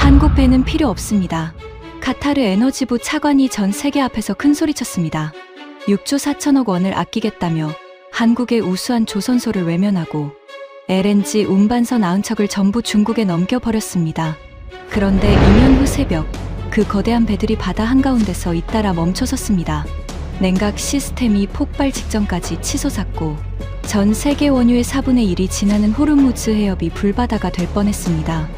한국 배는 필요 없습니다. 카타르 에너지부 차관이 전 세계 앞에서 큰소리쳤습니다. 6조 4천억 원을 아끼겠다며 한국의 우수한 조선소를 외면하고 LNG 운반선 90척을 전부 중국에 넘겨버렸습니다. 그런데 2년 후 새벽, 그 거대한 배들이 바다 한가운데서 잇따라 멈춰섰습니다. 냉각 시스템이 폭발 직전까지 치솟았고 전 세계 원유의 4분의 1이 지나는 호르무즈 해협이 불바다가 될 뻔했습니다.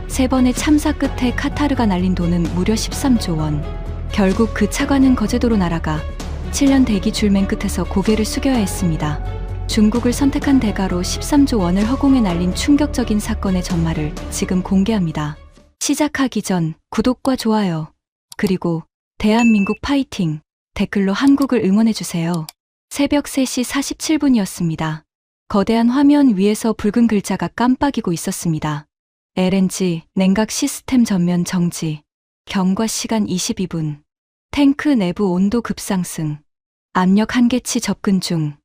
3번의 참사 끝에 카타르가 날린 돈은 무려 13조 원. 결국 그 차관은 거제도로 날아가 7년 대기 줄맨 끝에서 고개를 숙여야 했습니다. 중국을 선택한 대가로 13조 원을 허공에 날린 충격적인 사건의 전말을 지금 공개합니다. 시작하기 전 구독과 좋아요, 그리고 대한민국 파이팅! 댓글로 한국을 응원해주세요. 새벽 3시 47분이었습니다. 거대한 화면 위에서 붉은 글자가 깜빡이고 있었습니다. LNG 냉각 시스템 전면 정지. 경과 시간 22분. 탱크 내부 온도 급상승. 압력 한계치 접근 중.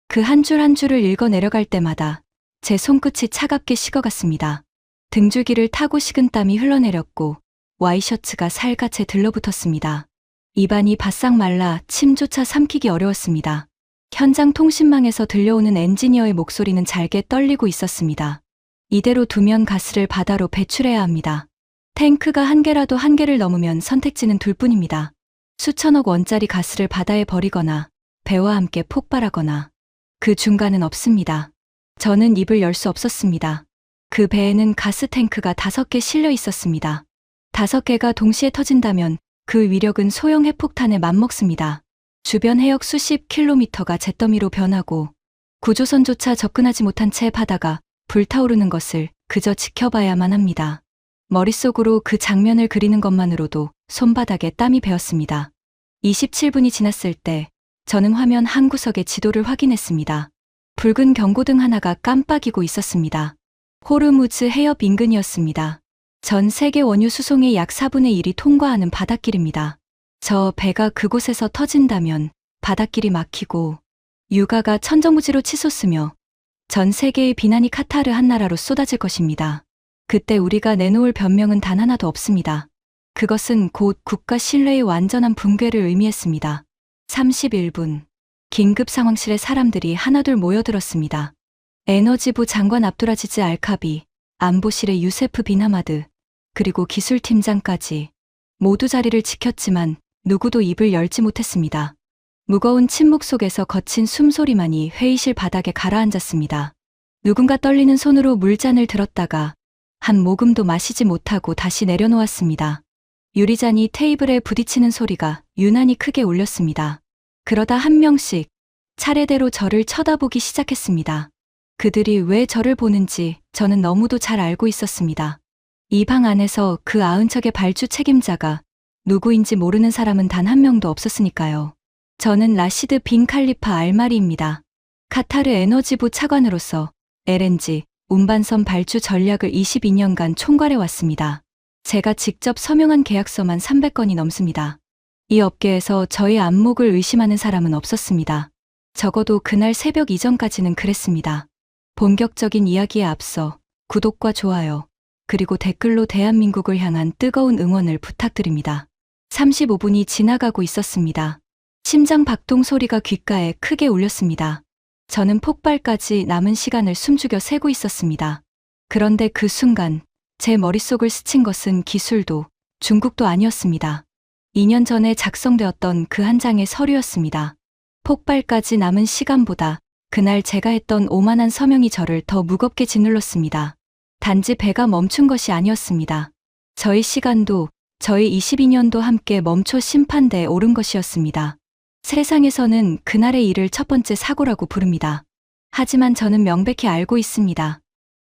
그 한 줄 한 줄을 읽어 내려갈 때마다 제 손끝이 차갑게 식어갔습니다. 등줄기를 타고 식은땀이 흘러내렸고 와이셔츠가 살갗에 들러붙었습니다. 입안이 바싹 말라 침조차 삼키기 어려웠습니다. 현장 통신망에서 들려오는 엔지니어의 목소리는 잘게 떨리고 있었습니다. 이대로 두면 가스를 바다로 배출해야 합니다. 탱크가 한 개를 넘으면 선택지는 둘뿐입니다. 수천억 원짜리 가스를 바다에 버리거나 배와 함께 폭발하거나 그 중간은 없습니다. 저는 입을 열 수 없었습니다. 그 배에는 가스 탱크가 5개 실려 있었습니다. 5개가 동시에 터진다면 그 위력은 소형 핵폭탄에 맞먹습니다. 주변 해역 수십 킬로미터가 잿더미로 변하고 구조선조차 접근하지 못한 채 바다가 불타오르는 것을 그저 지켜봐야만 합니다. 머릿속으로 그 장면을 그리는 것만으로도 손바닥에 땀이 배었습니다. 27분이 지났을 때 저는 화면 한 구석의 지도를 확인했습니다. 붉은 경고등 하나가 깜빡이고 있었습니다. 호르무즈 해협 인근이었습니다. 전 세계 원유 수송의 약 4분의 1이 통과하는 바닷길입니다. 저 배가 그곳에서 터진다면 바닷길이 막히고 유가가 천정부지로 치솟으며 전 세계의 비난이 카타르 한 나라로 쏟아질 것입니다. 그때 우리가 내놓을 변명은 단 하나도 없습니다. 그것은 곧 국가 신뢰의 완전한 붕괴를 의미했습니다. 31분. 긴급 상황실에 사람들이 하나둘 모여들었습니다. 에너지부 장관 압두라지즈 알카비, 안보실의 유세프 빈 하마드, 그리고 기술팀장까지 모두 자리를 지켰지만 누구도 입을 열지 못했습니다. 무거운 침묵 속에서 거친 숨소리만이 회의실 바닥에 가라앉았습니다. 누군가 떨리는 손으로 물잔을 들었다가 한 모금도 마시지 못하고 다시 내려놓았습니다. 유리잔이 테이블에 부딪히는 소리가 유난히 크게 울렸습니다. 그러다 한 명씩 차례대로 저를 쳐다보기 시작했습니다. 그들이 왜 저를 보는지 저는 너무도 잘 알고 있었습니다. 이 방 안에서 그 90척의 발주 책임자가 누구인지 모르는 사람은 단 한 명도 없었으니까요. 저는 라시드 빈 칼리파 알마리입니다. 카타르 에너지부 차관으로서 LNG 운반선 발주 전략을 22년간 총괄해 왔습니다. 제가 직접 서명한 계약서만 300건이 넘습니다. 이 업계에서 저희 안목을 의심하는 사람은 없었습니다. 적어도 그날 새벽 이전까지는 그랬습니다. 본격적인 이야기에 앞서 구독과 좋아요, 그리고 댓글로 대한민국을 향한 뜨거운 응원을 부탁드립니다. 35분이 지나가고 있었습니다. 심장 박동 소리가 귓가에 크게 울렸습니다. 저는 폭발까지 남은 시간을 숨죽여 세고 있었습니다. 그런데 그 순간 제 머릿속을 스친 것은 기술도 중국도 아니었습니다. 2년 전에 작성되었던 그 한 장의 서류였습니다. 폭발까지 남은 시간보다 그날 제가 했던 오만한 서명이 저를 더 무겁게 짓눌렀습니다. 단지 배가 멈춘 것이 아니었습니다. 저희 시간도, 저희 22년도 함께 멈춰 심판대에 오른 것이었습니다. 세상에서는 그날의 일을 첫 번째 사고라고 부릅니다. 하지만 저는 명백히 알고 있습니다.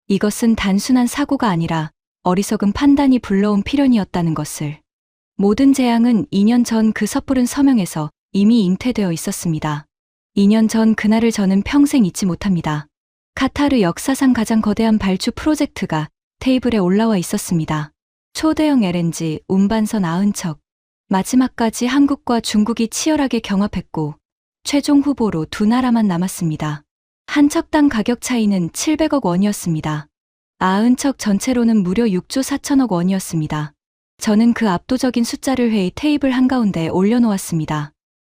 이것은 단순한 사고가 아니라 어리석은 판단이 불러온 필연이었다는 것을. 모든 재앙은 2년 전 그 섣부른 서명에서 이미 잉태되어 있었습니다. 2년 전 그날을 저는 평생 잊지 못합니다. 카타르 역사상 가장 거대한 발주 프로젝트가 테이블에 올라와 있었습니다. 초대형 LNG 운반선 90척. 마지막까지 한국과 중국이 치열하게 경합했고 최종 후보로 두 나라만 남았습니다. 한 척당 가격 차이는 700억 원이었습니다. 90척 전체로는 무려 6조 4천억 원이었습니다. 저는 그 압도적인 숫자를 회의 테이블 한가운데에 올려놓았습니다.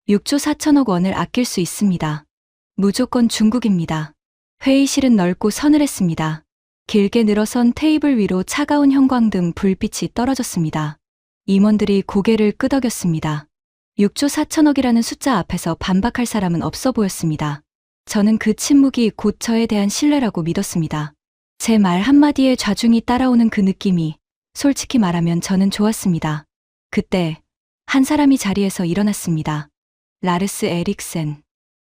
6조 4천억 원을 아낄 수 있습니다. 무조건 중국입니다. 회의실은 넓고 서늘했습니다. 길게 늘어선 테이블 위로 차가운 형광등 불빛이 떨어졌습니다. 임원들이 고개를 끄덕였습니다. 6조 4천억이라는 숫자 앞에서 반박할 사람은 없어 보였습니다. 저는 그 침묵이 곧 저에 대한 신뢰라고 믿었습니다. 제 말 한마디에 좌중이 따라오는 그 느낌이 솔직히 말하면 저는 좋았습니다. 그때 한 사람이 자리에서 일어났습니다. 라르스 에릭센.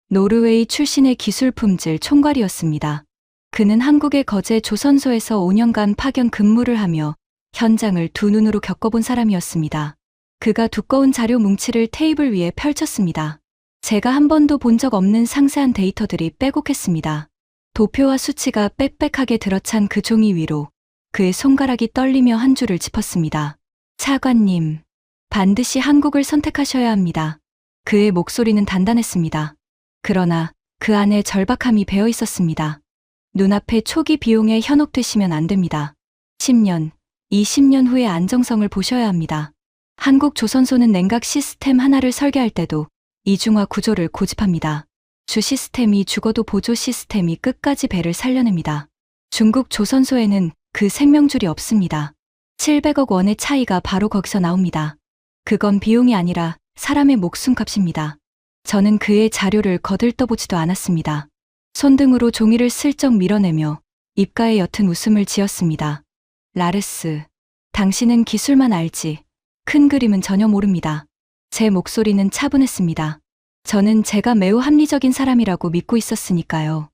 노르웨이 출신의 기술 품질 총괄이었습니다. 그는 한국의 거제 조선소에서 5년간 파견 근무를 하며 현장을 두 눈으로 겪어본 사람이었습니다. 그가 두꺼운 자료 뭉치를 테이블 위에 펼쳤습니다. 제가 한 번도 본 적 없는 상세한 데이터들이 빼곡했습니다. 도표와 수치가 빽빽하게 들어찬 그 종이 위로 그의 손가락이 떨리며 한 줄을 짚었습니다. 차관님, 반드시 한국을 선택하셔야 합니다. 그의 목소리는 단단했습니다. 그러나 그 안에 절박함이 배어 있었습니다. 눈앞에 초기 비용에 현혹되시면 안 됩니다. 10년, 20년 후의 안정성을 보셔야 합니다. 한국 조선소는 냉각 시스템 하나를 설계할 때도 이중화 구조를 고집합니다. 주 시스템이 죽어도 보조 시스템이 끝까지 배를 살려냅니다. 중국 조선소에는 그 생명줄이 없습니다. 700억 원의 차이가 바로 거기서 나옵니다. 그건 비용이 아니라 사람의 목숨값입니다. 저는 그의 자료를 거들떠보지도 않았습니다. 손등으로 종이를 슬쩍 밀어내며 입가에 옅은 웃음을 지었습니다. 라르스, 당신은 기술만 알지 큰 그림은 전혀 모릅니다. 제 목소리는 차분했습니다. 저는 제가 매우 합리적인 사람이라고 믿고 있었으니까요.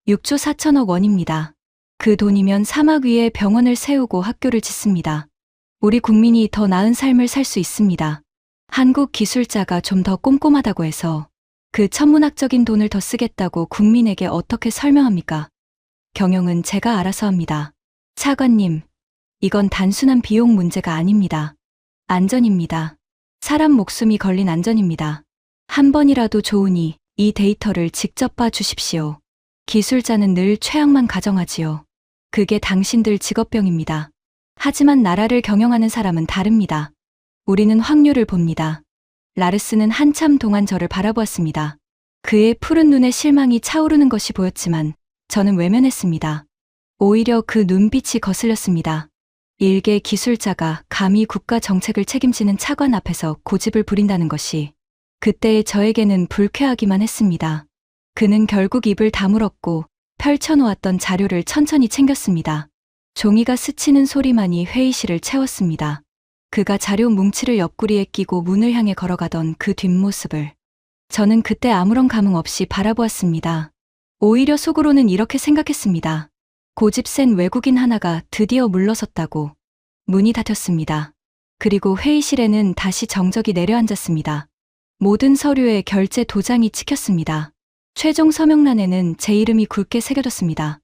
6조 4천억 원입니다. 그 돈이면 사막 위에 병원을 세우고 학교를 짓습니다. 우리 국민이 더 나은 삶을 살 수 있습니다. 한국 기술자가 좀 더 꼼꼼하다고 해서 그 천문학적인 돈을 더 쓰겠다고 국민에게 어떻게 설명합니까? 경영은 제가 알아서 합니다. 차관님, 이건 단순한 비용 문제가 아닙니다. 안전입니다. 사람 목숨이 걸린 안전입니다. 한 번이라도 좋으니 이 데이터를 직접 봐 주십시오. 기술자는 늘 최악만 가정하지요. 그게 당신들 직업병입니다. 하지만 나라를 경영하는 사람은 다릅니다. 우리는 확률을 봅니다. 라르스는 한참 동안 저를 바라보았습니다. 그의 푸른 눈에 실망이 차오르는 것이 보였지만 저는 외면했습니다. 오히려 그 눈빛이 거슬렸습니다. 일개 기술자가 감히 국가 정책을 책임지는 차관 앞에서 고집을 부린다는 것이 그때의 저에게는 불쾌하기만 했습니다. 그는 결국 입을 다물었고 펼쳐놓았던 자료를 천천히 챙겼습니다. 종이가 스치는 소리만이 회의실을 채웠습니다. 그가 자료 뭉치를 옆구리에 끼고 문을 향해 걸어가던 그 뒷모습을 저는 그때 아무런 감흥 없이 바라보았습니다. 오히려 속으로는 이렇게 생각했습니다. 고집 센 외국인 하나가 드디어 물러섰다고. 문이 닫혔습니다. 그리고 회의실에는 다시 정적이 내려앉았습니다. 모든 서류에 결제 도장이 찍혔습니다. 최종 서명란에는 제 이름이 굵게 새겨졌습니다.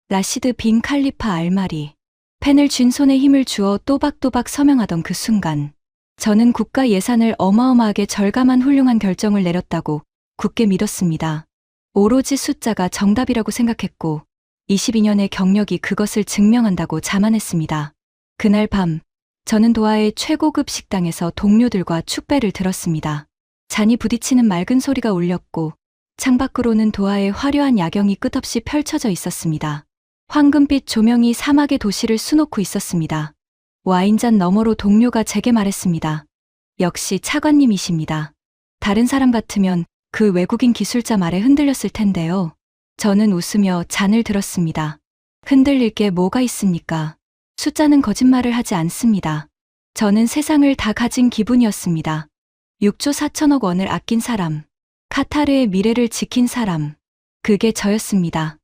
라시드 빈 칼리파 알마리. 펜을 쥔 손에 힘을 주어 또박또박 서명하던 그 순간 저는 국가 예산을 어마어마하게 절감한 훌륭한 결정을 내렸다고 굳게 믿었습니다. 오로지 숫자가 정답이라고 생각했고 22년의 경력이 그것을 증명한다고 자만했습니다. 그날 밤 저는 도하의 최고급 식당에서 동료들과 축배를 들었습니다. 잔이 부딪히는 맑은 소리가 울렸고 창밖으로는 도하의 화려한 야경이 끝없이 펼쳐져 있었습니다. 황금빛 조명이 사막의 도시를 수놓고 있었습니다. 와인잔 너머로 동료가 제게 말했습니다. 역시 차관님이십니다. 다른 사람 같으면 그 외국인 기술자 말에 흔들렸을 텐데요. 저는 웃으며 잔을 들었습니다. 흔들릴 게 뭐가 있습니까? 숫자는 거짓말을 하지 않습니다. 저는 세상을 다 가진 기분이었습니다. 6조 4천억 원을 아낀 사람, 카타르의 미래를 지킨 사람, 그게 저였습니다.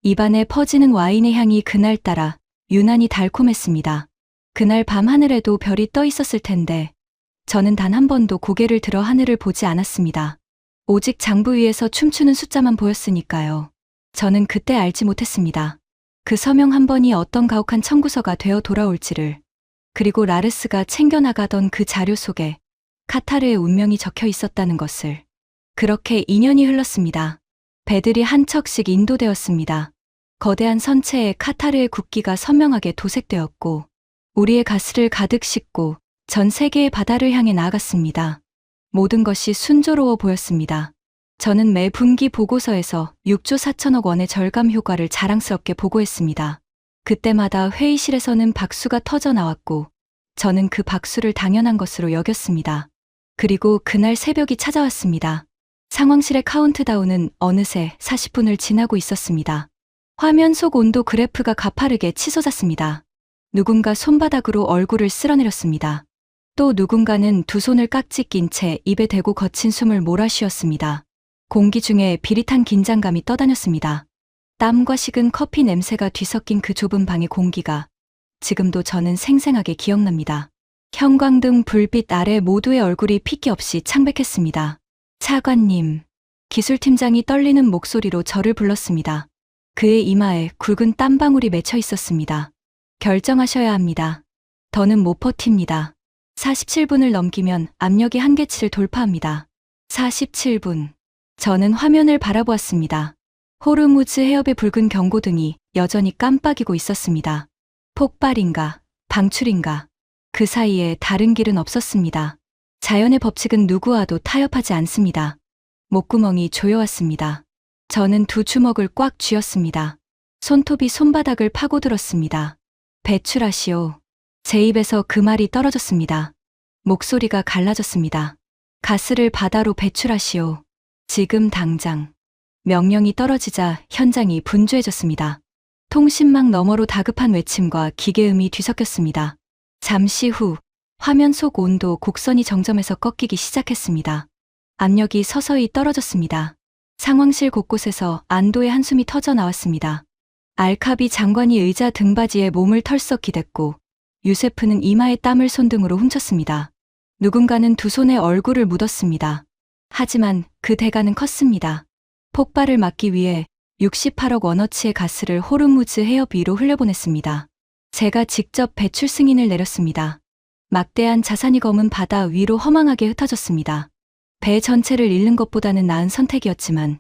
입안에 퍼지는 와인의 향이 그날따라 유난히 달콤했습니다. 그날 밤 하늘에도 별이 떠 있었을 텐데 저는 단 한 번도 고개를 들어 하늘을 보지 않았습니다. 오직 장부 위에서 춤추는 숫자만 보였으니까요. 저는 그때 알지 못했습니다. 그 서명 한 번이 어떤 가혹한 청구서가 되어 돌아올지를. 그리고 라르스가 챙겨나가던 그 자료 속에 카타르의 운명이 적혀 있었다는 것을. 그렇게 2년이 흘렀습니다. 배들이 한 척씩 인도되었습니다. 거대한 선체에 카타르의 국기가 선명하게 도색되었고 우리의 가스를 가득 싣고 전 세계의 바다를 향해 나아갔습니다. 모든 것이 순조로워 보였습니다. 저는 매 분기 보고서에서 6조 4천억 원의 절감 효과를 자랑스럽게 보고했습니다. 그때마다 회의실에서는 박수가 터져 나왔고 저는 그 박수를 당연한 것으로 여겼습니다. 그리고 그날 새벽이 찾아왔습니다. 상황실의 카운트다운은 어느새 40분을 지나고 있었습니다. 화면 속 온도 그래프가 가파르게 치솟았습니다. 누군가 손바닥으로 얼굴을 쓸어내렸습니다. 또 누군가는 두 손을 깍지 낀 채 입에 대고 거친 숨을 몰아쉬었습니다. 공기 중에 비릿한 긴장감이 떠다녔습니다. 땀과 식은 커피 냄새가 뒤섞인 그 좁은 방의 공기가 지금도 저는 생생하게 기억납니다. 형광등 불빛 아래 모두의 얼굴이 핏기 없이 창백했습니다. 차관님, 기술팀장이 떨리는 목소리로 저를 불렀습니다. 그의 이마에 굵은 땀방울이 맺혀 있었습니다. 결정하셔야 합니다. 더는 못 버팁니다. 47분을 넘기면 압력이 한계치를 돌파합니다. 47분. 저는 화면을 바라보았습니다. 호르무즈 해협의 붉은 경고등이 여전히 깜빡이고 있었습니다. 폭발인가, 방출인가. 그 사이에 다른 길은 없었습니다. 자연의 법칙은 누구와도 타협하지 않습니다. 목구멍이 조여왔습니다. 저는 두 주먹을 꽉 쥐었습니다. 손톱이 손바닥을 파고들었습니다. 배출하시오. 제 입에서 그 말이 떨어졌습니다. 목소리가 갈라졌습니다. 가스를 바다로 배출하시오. 지금 당장. 명령이 떨어지자 현장이 분주해졌습니다. 통신망 너머로 다급한 외침과 기계음이 뒤섞였습니다. 잠시 후 화면 속 온도 곡선이 정점에서 꺾이기 시작했습니다. 압력이 서서히 떨어졌습니다. 상황실 곳곳에서 안도의 한숨이 터져 나왔습니다. 알카비 장관이 의자 등받이에 몸을 털썩 기댔고 유세프는 이마에 땀을 손등으로 훔쳤습니다. 누군가는 두 손에 얼굴을 묻었습니다. 하지만 그 대가는 컸습니다. 폭발을 막기 위해 68억 원어치의 가스를 호르무즈 해협 위로 흘려보냈습니다. 제가 직접 배출 승인을 내렸습니다. 막대한 자산이 검은 바다 위로 허망하게 흩어졌습니다. 배 전체를 잃는 것보다는 나은 선택이었지만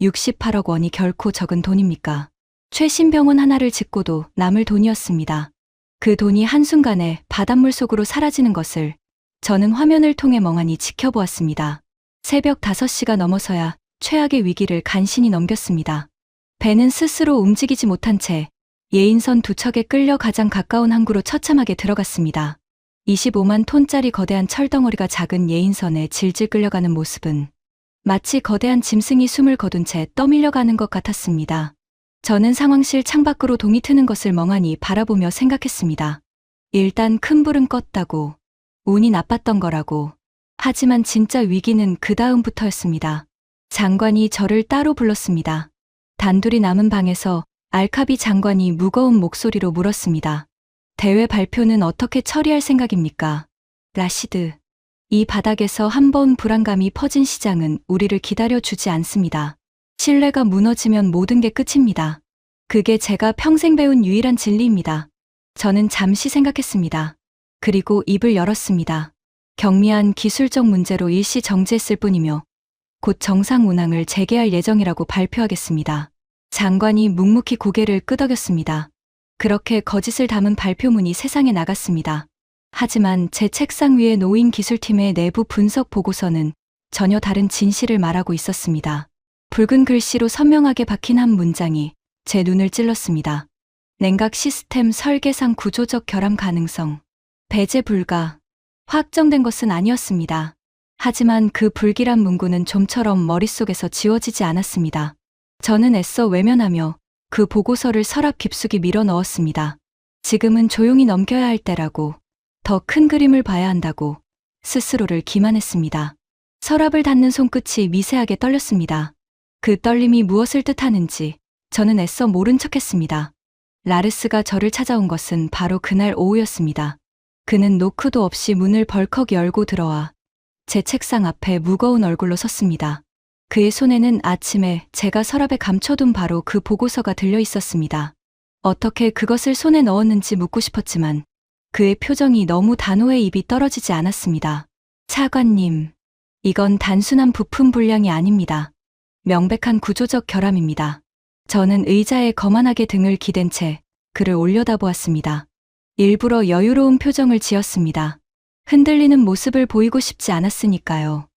68억 원이 결코 적은 돈입니까? 최신 병원 하나를 짓고도 남을 돈이었습니다. 그 돈이 한순간에 바닷물 속으로 사라지는 것을 저는 화면을 통해 멍하니 지켜보았습니다. 새벽 5시가 넘어서야 최악의 위기를 간신히 넘겼습니다. 배는 스스로 움직이지 못한 채 예인선 두 척에 끌려 가장 가까운 항구로 처참하게 들어갔습니다. 25만 톤짜리 거대한 철덩어리가 작은 예인선에 질질 끌려가는 모습은 마치 거대한 짐승이 숨을 거둔 채 떠밀려가는 것 같았습니다. 저는 상황실 창밖으로 동이 트는 것을 멍하니 바라보며 생각했습니다. 일단 큰 불은 껐다고, 운이 나빴던 거라고. 하지만 진짜 위기는 그 다음부터였습니다. 장관이 저를 따로 불렀습니다. 단둘이 남은 방에서 알카비 장관이 무거운 목소리로 물었습니다. 대회 발표는 어떻게 처리할 생각입니까? 라시드. 이 바닥에서 한 번 불안감이 퍼진 시장은 우리를 기다려주지 않습니다. 신뢰가 무너지면 모든 게 끝입니다. 그게 제가 평생 배운 유일한 진리입니다. 저는 잠시 생각했습니다. 그리고 입을 열었습니다. 경미한 기술적 문제로 일시 정지했을 뿐이며 곧 정상 운항을 재개할 예정이라고 발표하겠습니다. 장관이 묵묵히 고개를 끄덕였습니다. 그렇게 거짓을 담은 발표문이 세상에 나갔습니다. 하지만 제 책상 위에 놓인 기술팀의 내부 분석 보고서는 전혀 다른 진실을 말하고 있었습니다. 붉은 글씨로 선명하게 박힌 한 문장이 제 눈을 찔렀습니다. 냉각 시스템 설계상 구조적 결함 가능성. 배제 불가. 확정된 것은 아니었습니다. 하지만 그 불길한 문구는 좀처럼 머릿속에서 지워지지 않았습니다. 저는 애써 외면하며 그 보고서를 서랍 깊숙이 밀어 넣었습니다. 지금은 조용히 넘겨야 할 때라고, 더 큰 그림을 봐야 한다고 스스로를 기만했습니다. 서랍을 닫는 손끝이 미세하게 떨렸습니다. 그 떨림이 무엇을 뜻하는지 저는 애써 모른 척했습니다. 라르스가 저를 찾아온 것은 바로 그날 오후였습니다. 그는 노크도 없이 문을 벌컥 열고 들어와 제 책상 앞에 무거운 얼굴로 섰습니다. 그의 손에는 아침에 제가 서랍에 감춰둔 바로 그 보고서가 들려 있었습니다. 어떻게 그것을 손에 넣었는지 묻고 싶었지만 그의 표정이 너무 단호해 입이 떨어지지 않았습니다. 차관님, 이건 단순한 부품 불량이 아닙니다. 명백한 구조적 결함입니다. 저는 의자에 거만하게 등을 기댄 채 그를 올려다보았습니다. 일부러 여유로운 표정을 지었습니다. 흔들리는 모습을 보이고 싶지 않았으니까요.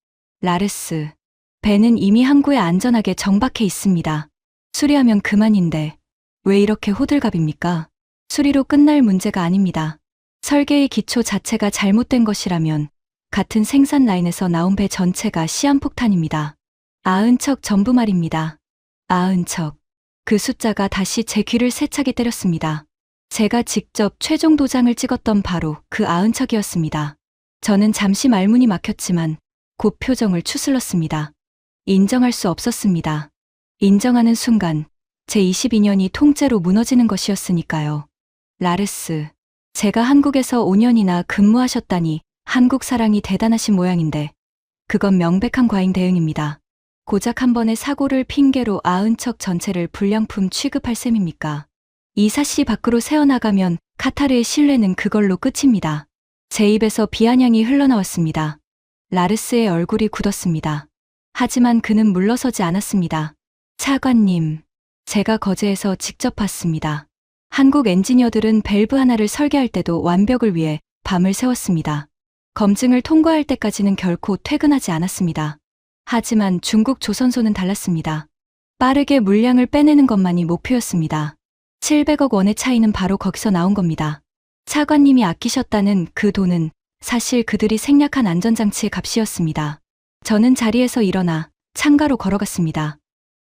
라르스, 배는 이미 항구에 안전하게 정박해 있습니다. 수리하면 그만인데 왜 이렇게 호들갑입니까? 수리로 끝날 문제가 아닙니다. 설계의 기초 자체가 잘못된 것이라면 같은 생산 라인에서 나온 배 전체가 시한폭탄입니다. 90척 전부 말입니다. 90척. 그 숫자가 다시 제 귀를 세차게 때렸습니다. 제가 직접 최종 도장을 찍었던 바로 그 90척이었습니다. 저는 잠시 말문이 막혔지만 곧 표정을 추슬렀습니다. 인정할 수 없었습니다. 인정하는 순간 제 22년이 통째로 무너지는 것이었으니까요. 라르스, 제가 한국에서 5년이나 근무하셨다니 한국 사랑이 대단하신 모양인데 그건 명백한 과잉 대응입니다. 고작 한 번의 사고를 핑계로 90척 전체를 불량품 취급할 셈입니까? 이 사실이 밖으로 새어나가면 카타르의 신뢰는 그걸로 끝입니다. 제 입에서 비아냥이 흘러나왔습니다. 라르스의 얼굴이 굳었습니다. 하지만 그는 물러서지 않았습니다. 차관님, 제가 거제에서 직접 봤습니다. 한국 엔지니어들은 밸브 하나를 설계할 때도 완벽을 위해 밤을 새웠습니다. 검증을 통과할 때까지는 결코 퇴근하지 않았습니다. 하지만 중국 조선소는 달랐습니다. 빠르게 물량을 빼내는 것만이 목표였습니다. 700억 원의 차이는 바로 거기서 나온 겁니다. 차관님이 아끼셨다는 그 돈은 사실 그들이 생략한 안전장치의 값이었습니다. 저는 자리에서 일어나 창가로 걸어갔습니다.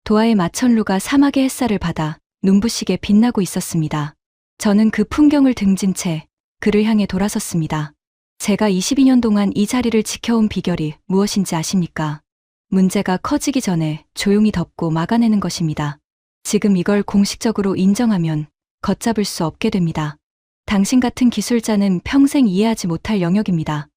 도하의 마천루가 사막의 햇살을 받아 눈부시게 빛나고 있었습니다. 저는 그 풍경을 등진 채 그를 향해 돌아섰습니다. 제가 22년 동안 이 자리를 지켜온 비결이 무엇인지 아십니까? 문제가 커지기 전에 조용히 덮고 막아내는 것입니다. 지금 이걸 공식적으로 인정하면 걷잡을 수 없게 됩니다. 당신 같은 기술자는 평생 이해하지 못할 영역입니다.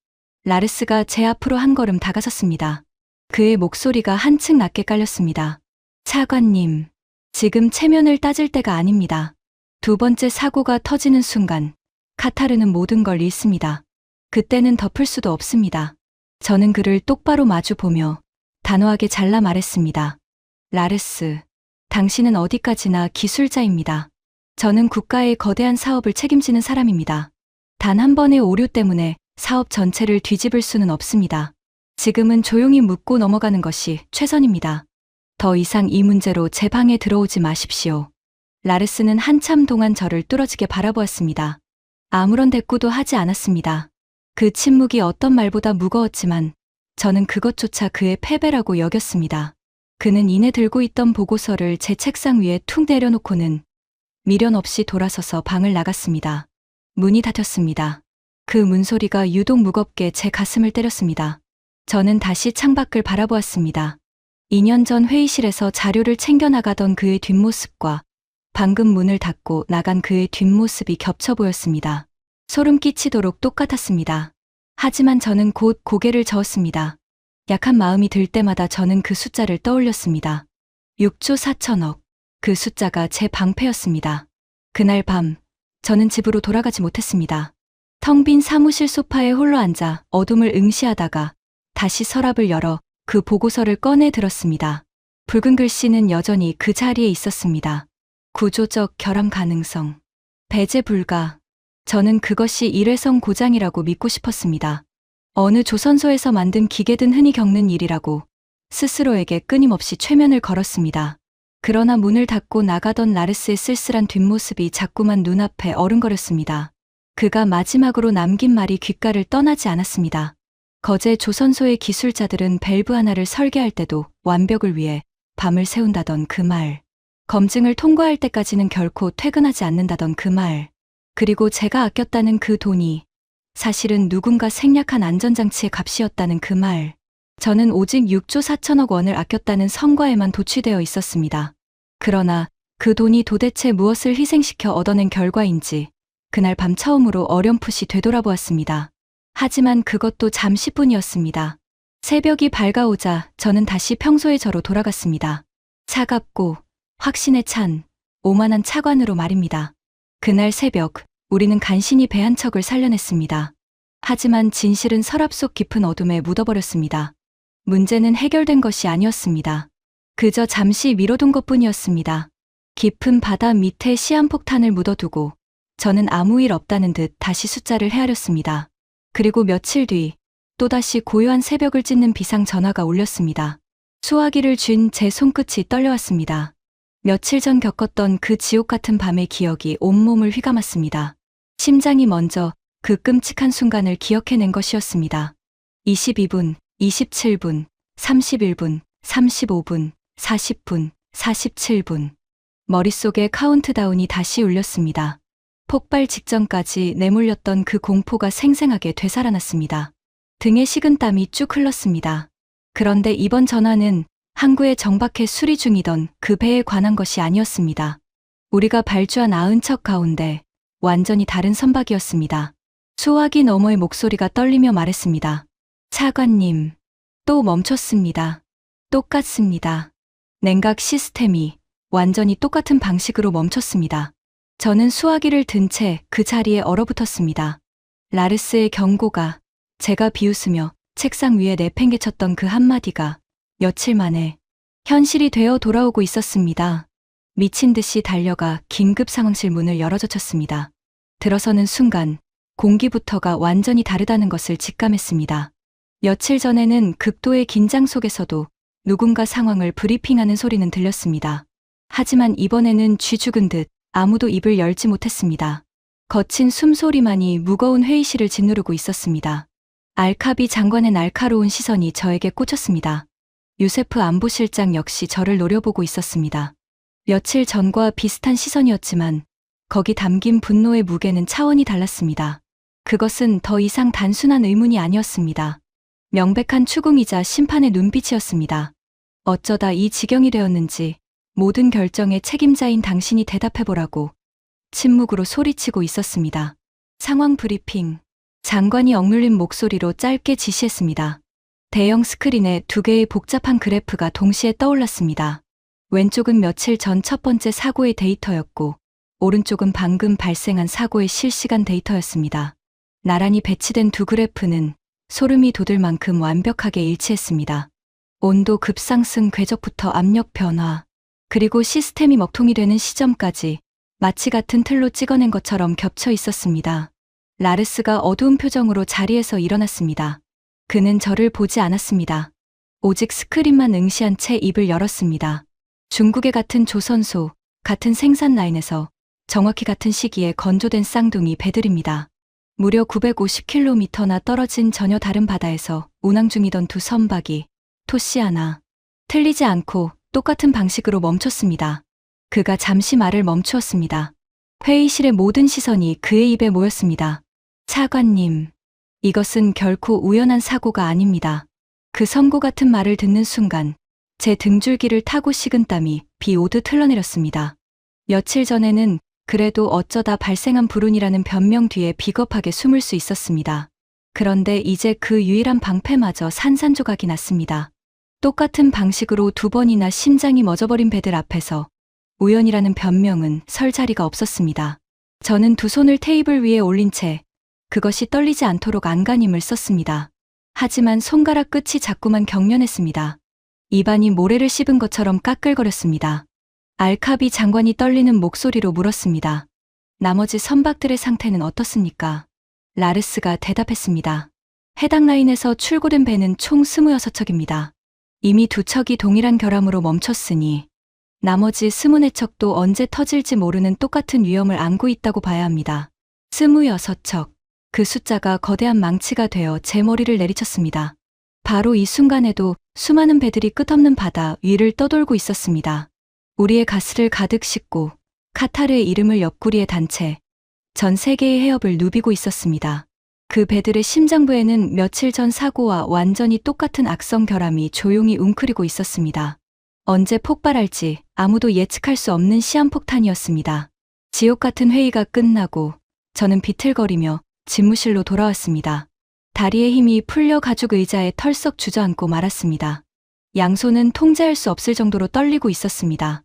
라르스가 제 앞으로 한 걸음 다가섰습니다. 그의 목소리가 한층 낮게 깔렸습니다. 차관님, 지금 체면을 따질 때가 아닙니다. 두 번째 사고가 터지는 순간 카타르는 모든 걸 잃습니다. 그때는 덮을 수도 없습니다. 저는 그를 똑바로 마주 보며 단호하게 잘라 말했습니다. 라르스, 당신은 어디까지나 기술자입니다. 저는 국가의 거대한 사업을 책임지는 사람입니다. 단 한 번의 오류 때문에 사업 전체를 뒤집을 수는 없습니다. 지금은 조용히 묻고 넘어가는 것이 최선입니다. 더 이상 이 문제로 제 방에 들어오지 마십시오. 라르스는 한참 동안 저를 뚫어지게 바라보았습니다. 아무런 대꾸도 하지 않았습니다. 그 침묵이 어떤 말보다 무거웠지만 저는 그것조차 그의 패배라고 여겼습니다. 그는 이내 들고 있던 보고서를 제 책상 위에 툭 내려놓고는 미련 없이 돌아서서 방을 나갔습니다. 문이 닫혔습니다. 그 문소리가 유독 무겁게 제 가슴을 때렸습니다. 저는 다시 창밖을 바라보았습니다. 2년 전 회의실에서 자료를 챙겨나가던 그의 뒷모습과 방금 문을 닫고 나간 그의 뒷모습이 겹쳐 보였습니다. 소름 끼치도록 똑같았습니다. 하지만 저는 곧 고개를 저었습니다. 약한 마음이 들 때마다 저는 그 숫자를 떠올렸습니다. 6조 4천억. 그 숫자가 제 방패였습니다. 그날 밤, 저는 집으로 돌아가지 못했습니다. 텅 빈 사무실 소파에 홀로 앉아 어둠을 응시하다가 다시 서랍을 열어 그 보고서를 꺼내 들었습니다. 붉은 글씨는 여전히 그 자리에 있었습니다. 구조적 결함 가능성. 배제 불가. 저는 그것이 일회성 고장이라고 믿고 싶었습니다. 어느 조선소에서 만든 기계든 흔히 겪는 일이라고 스스로에게 끊임없이 최면을 걸었습니다. 그러나 문을 닫고 나가던 라르스의 쓸쓸한 뒷모습이 자꾸만 눈앞에 어른거렸습니다. 그가 마지막으로 남긴 말이 귓가를 떠나지 않았습니다. 거제 조선소의 기술자들은 밸브 하나를 설계할 때도 완벽을 위해 밤을 새운다던 그 말. 검증을 통과할 때까지는 결코 퇴근하지 않는다던 그 말. 그리고 제가 아꼈다는 그 돈이 사실은 누군가 생략한 안전장치의 값이었다는 그 말. 저는 오직 6조 4천억 원을 아꼈다는 성과에만 도취되어 있었습니다. 그러나 그 돈이 도대체 무엇을 희생시켜 얻어낸 결과인지 그날 밤 처음으로 어렴풋이 되돌아보았습니다. 하지만 그것도 잠시뿐이었습니다. 새벽이 밝아오자 저는 다시 평소의 저로 돌아갔습니다. 차갑고 확신에 찬 오만한 차관으로 말입니다. 그날 새벽 우리는 간신히 배 한 척을 살려냈습니다. 하지만 진실은 서랍 속 깊은 어둠에 묻어버렸습니다. 문제는 해결된 것이 아니었습니다. 그저 잠시 미뤄둔 것뿐이었습니다. 깊은 바다 밑에 시한폭탄을 묻어두고 저는 아무 일 없다는 듯 다시 숫자를 헤아렸습니다. 그리고 며칠 뒤 또다시 고요한 새벽을 찢는 비상 전화가 울렸습니다. 수화기를 쥔 제 손끝이 떨려왔습니다. 며칠 전 겪었던 그 지옥 같은 밤의 기억이 온몸을 휘감았습니다. 심장이 먼저 그 끔찍한 순간을 기억해낸 것이었습니다. 22분, 27분, 31분, 35분, 40분, 47분. 머릿속에 카운트다운이 다시 울렸습니다. 폭발 직전까지 내몰렸던 그 공포가 생생하게 되살아났습니다. 등에 식은 땀이 쭉 흘렀습니다. 그런데 이번 전화는 항구에 정박해 수리 중이던 그 배에 관한 것이 아니었습니다. 우리가 발주한 90척 가운데 완전히 다른 선박이었습니다. 수화기 너머의 목소리가 떨리며 말했습니다. 차관님, 또 멈췄습니다. 똑같습니다. 냉각 시스템이 완전히 똑같은 방식으로 멈췄습니다. 저는 수화기를 든 채 그 자리에 얼어붙었습니다. 라르스의 경고가 제가 비웃으며 책상 위에 내팽개쳤던 그 한마디가 며칠 만에 현실이 되어 돌아오고 있었습니다. 미친 듯이 달려가 긴급 상황실 문을 열어젖혔습니다. 들어서는 순간 공기부터가 완전히 다르다는 것을 직감했습니다. 며칠 전에는 극도의 긴장 속에서도 누군가 상황을 브리핑하는 소리는 들렸습니다. 하지만 이번에는 쥐 죽은 듯 아무도 입을 열지 못했습니다. 거친 숨소리만이 무거운 회의실을 짓누르고 있었습니다. 알카비 장관의 날카로운 시선이 저에게 꽂혔습니다. 유세프 안보실장 역시 저를 노려보고 있었습니다. 며칠 전과 비슷한 시선이었지만 거기 담긴 분노의 무게는 차원이 달랐습니다. 그것은 더 이상 단순한 의문이 아니었습니다. 명백한 추궁이자 심판의 눈빛이었습니다. 어쩌다 이 지경이 되었는지 모든 결정의 책임자인 당신이 대답해보라고 침묵으로 소리치고 있었습니다. 상황 브리핑. 장관이 억눌린 목소리로 짧게 지시했습니다. 대형 스크린에 두 개의 복잡한 그래프가 동시에 떠올랐습니다. 왼쪽은 며칠 전 첫 번째 사고의 데이터였고 오른쪽은 방금 발생한 사고의 실시간 데이터였습니다. 나란히 배치된 두 그래프는 소름이 돋을 만큼 완벽하게 일치했습니다. 온도 급상승 궤적부터 압력 변화, 그리고 시스템이 먹통이 되는 시점까지 마치 같은 틀로 찍어낸 것처럼 겹쳐 있었습니다. 라르스가 어두운 표정으로 자리에서 일어났습니다. 그는 저를 보지 않았습니다. 오직 스크린만 응시한 채 입을 열었습니다. 중국의 같은 조선소, 같은 생산 라인에서 정확히 같은 시기에 건조된 쌍둥이 배들입니다. 무려 950km나 떨어진 전혀 다른 바다에서 운항 중이던 두 선박이 토시아나 틀리지 않고 똑같은 방식으로 멈췄습니다. 그가 잠시 말을 멈추었습니다. 회의실의 모든 시선이 그의 입에 모였습니다. 차관님, 이것은 결코 우연한 사고가 아닙니다. 그 선고 같은 말을 듣는 순간 제 등줄기를 타고 식은 땀이 비 오듯 흘러내렸습니다. 며칠 전에는 그래도 어쩌다 발생한 불운이라는 변명 뒤에 비겁하게 숨을 수 있었습니다. 그런데 이제 그 유일한 방패마저 산산조각이 났습니다. 똑같은 방식으로 두 번이나 심장이 멎어버린 배들 앞에서 우연이라는 변명은 설 자리가 없었습니다. 저는 두 손을 테이블 위에 올린 채 그것이 떨리지 않도록 안간힘을 썼습니다. 하지만 손가락 끝이 자꾸만 경련했습니다. 입안이 모래를 씹은 것처럼 까끌거렸습니다. 알카비 장관이 떨리는 목소리로 물었습니다. 나머지 선박들의 상태는 어떻습니까? 라르스가 대답했습니다. 해당 라인에서 출고된 배는 총 26척입니다. 이미 2척이 동일한 결함으로 멈췄으니 나머지 24척도 언제 터질지 모르는 똑같은 위험을 안고 있다고 봐야 합니다. 26척. 그 숫자가 거대한 망치가 되어 제 머리를 내리쳤습니다. 바로 이 순간에도 수많은 배들이 끝없는 바다 위를 떠돌고 있었습니다. 우리의 가스를 가득 싣고 카타르의 이름을 옆구리에 단 채 전 세계의 해협을 누비고 있었습니다. 그 배들의 심장부에는 며칠 전 사고와 완전히 똑같은 악성 결함이 조용히 웅크리고 있었습니다. 언제 폭발할지 아무도 예측할 수 없는 시한폭탄이었습니다. 지옥 같은 회의가 끝나고 저는 비틀거리며 집무실로 돌아왔습니다. 다리에 힘이 풀려 가죽 의자에 털썩 주저앉고 말았습니다. 양손은 통제할 수 없을 정도로 떨리고 있었습니다.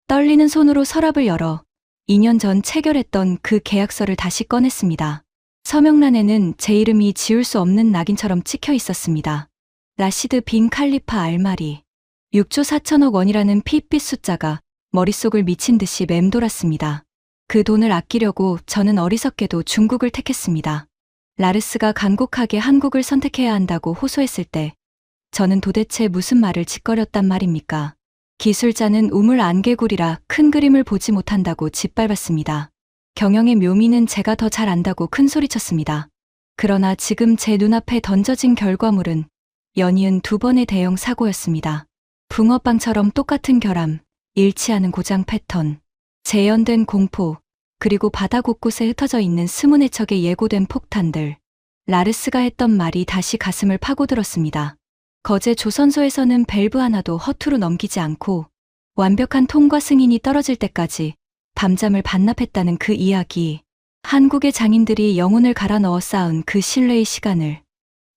떨리는 손으로 서랍을 열어 2년 전 체결했던 그 계약서를 다시 꺼냈습니다. 서명란에는 제 이름이 지울 수 없는 낙인처럼 찍혀 있었습니다. 라시드 빈 칼리파 알마리. 6조 4천억 원이라는 핏빛 숫자가 머릿속을 미친 듯이 맴돌았습니다. 그 돈을 아끼려고 저는 어리석게도 중국을 택했습니다. 라르스가 간곡하게 한국을 선택해야 한다고 호소했을 때 저는 도대체 무슨 말을 짓거렸단 말입니까? 기술자는 우물 안개굴이라 큰 그림을 보지 못한다고 짓밟았습니다. 경영의 묘미는 제가 더 잘 안다고 큰소리쳤습니다. 그러나 지금 제 눈앞에 던져진 결과물은 연이은 2번의 대형 사고였습니다. 붕어빵처럼 똑같은 결함, 일치하는 고장 패턴, 재현된 공포, 그리고 바다 곳곳에 흩어져 있는 24척의 예고된 폭탄들. 라르스가 했던 말이 다시 가슴을 파고들었습니다. 거제 조선소에서는 밸브 하나도 허투루 넘기지 않고 완벽한 통과 승인이 떨어질 때까지 밤잠을 반납했다는 그 이야기. 한국의 장인들이 영혼을 갈아 넣어 쌓은 그 신뢰의 시간을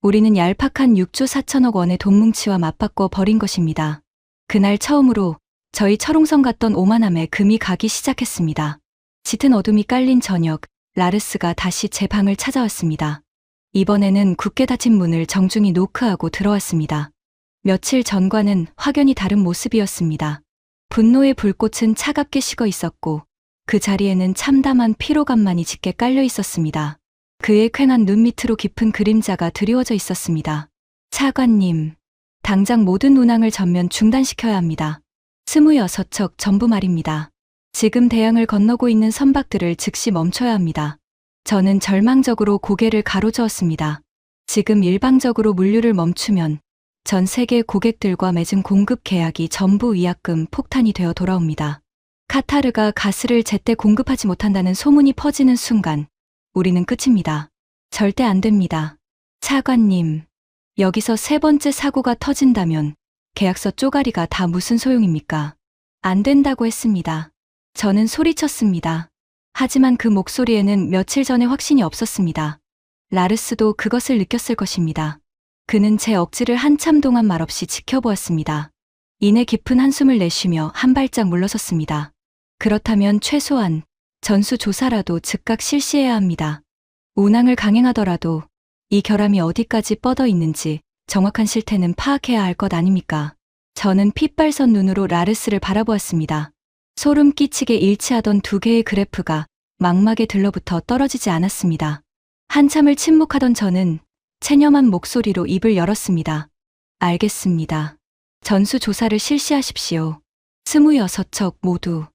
우리는 얄팍한 6조 4천억 원의 돈뭉치와 맞바꿔 버린 것입니다. 그날 처음으로 저희 철옹성 같던 오만함에 금이 가기 시작했습니다. 짙은 어둠이 깔린 저녁, 라르스가 다시 제 방을 찾아왔습니다. 이번에는 굳게 닫힌 문을 정중히 노크하고 들어왔습니다. 며칠 전과는 확연히 다른 모습이었습니다. 분노의 불꽃은 차갑게 식어 있었고 그 자리에는 참담한 피로감만이 짙게 깔려 있었습니다. 그의 퀭한 눈 밑으로 깊은 그림자가 드리워져 있었습니다. 차관님, 당장 모든 운항을 전면 중단시켜야 합니다. 26척 전부 말입니다. 지금 대양을 건너고 있는 선박들을 즉시 멈춰야 합니다. 저는 절망적으로 고개를 가로저었습니다. 지금 일방적으로 물류를 멈추면 전 세계 고객들과 맺은 공급 계약이 전부 위약금 폭탄이 되어 돌아옵니다. 카타르가 가스를 제때 공급하지 못한다는 소문이 퍼지는 순간 우리는 끝입니다. 절대 안 됩니다. 차관님, 여기서 3번째 사고가 터진다면 계약서 쪼가리가 다 무슨 소용입니까? 안 된다고 했습니다. 저는 소리쳤습니다. 하지만 그 목소리에는 며칠 전에 확신이 없었습니다. 라르스도 그것을 느꼈을 것입니다. 그는 제 억지를 한참 동안 말없이 지켜보았습니다. 이내 깊은 한숨을 내쉬며 한 발짝 물러섰습니다. 그렇다면 최소한 전수조사라도 즉각 실시해야 합니다. 운항을 강행하더라도 이 결함이 어디까지 뻗어 있는지 정확한 실태는 파악해야 할 것 아닙니까? 저는 핏발선 눈으로 라르스를 바라보았습니다. 소름 끼치게 일치하던 2개의 그래프가 망막에 들러붙어 떨어지지 않았습니다. 한참을 침묵하던 저는 체념한 목소리로 입을 열었습니다. 알겠습니다. 전수조사를 실시하십시오. 26척 모두.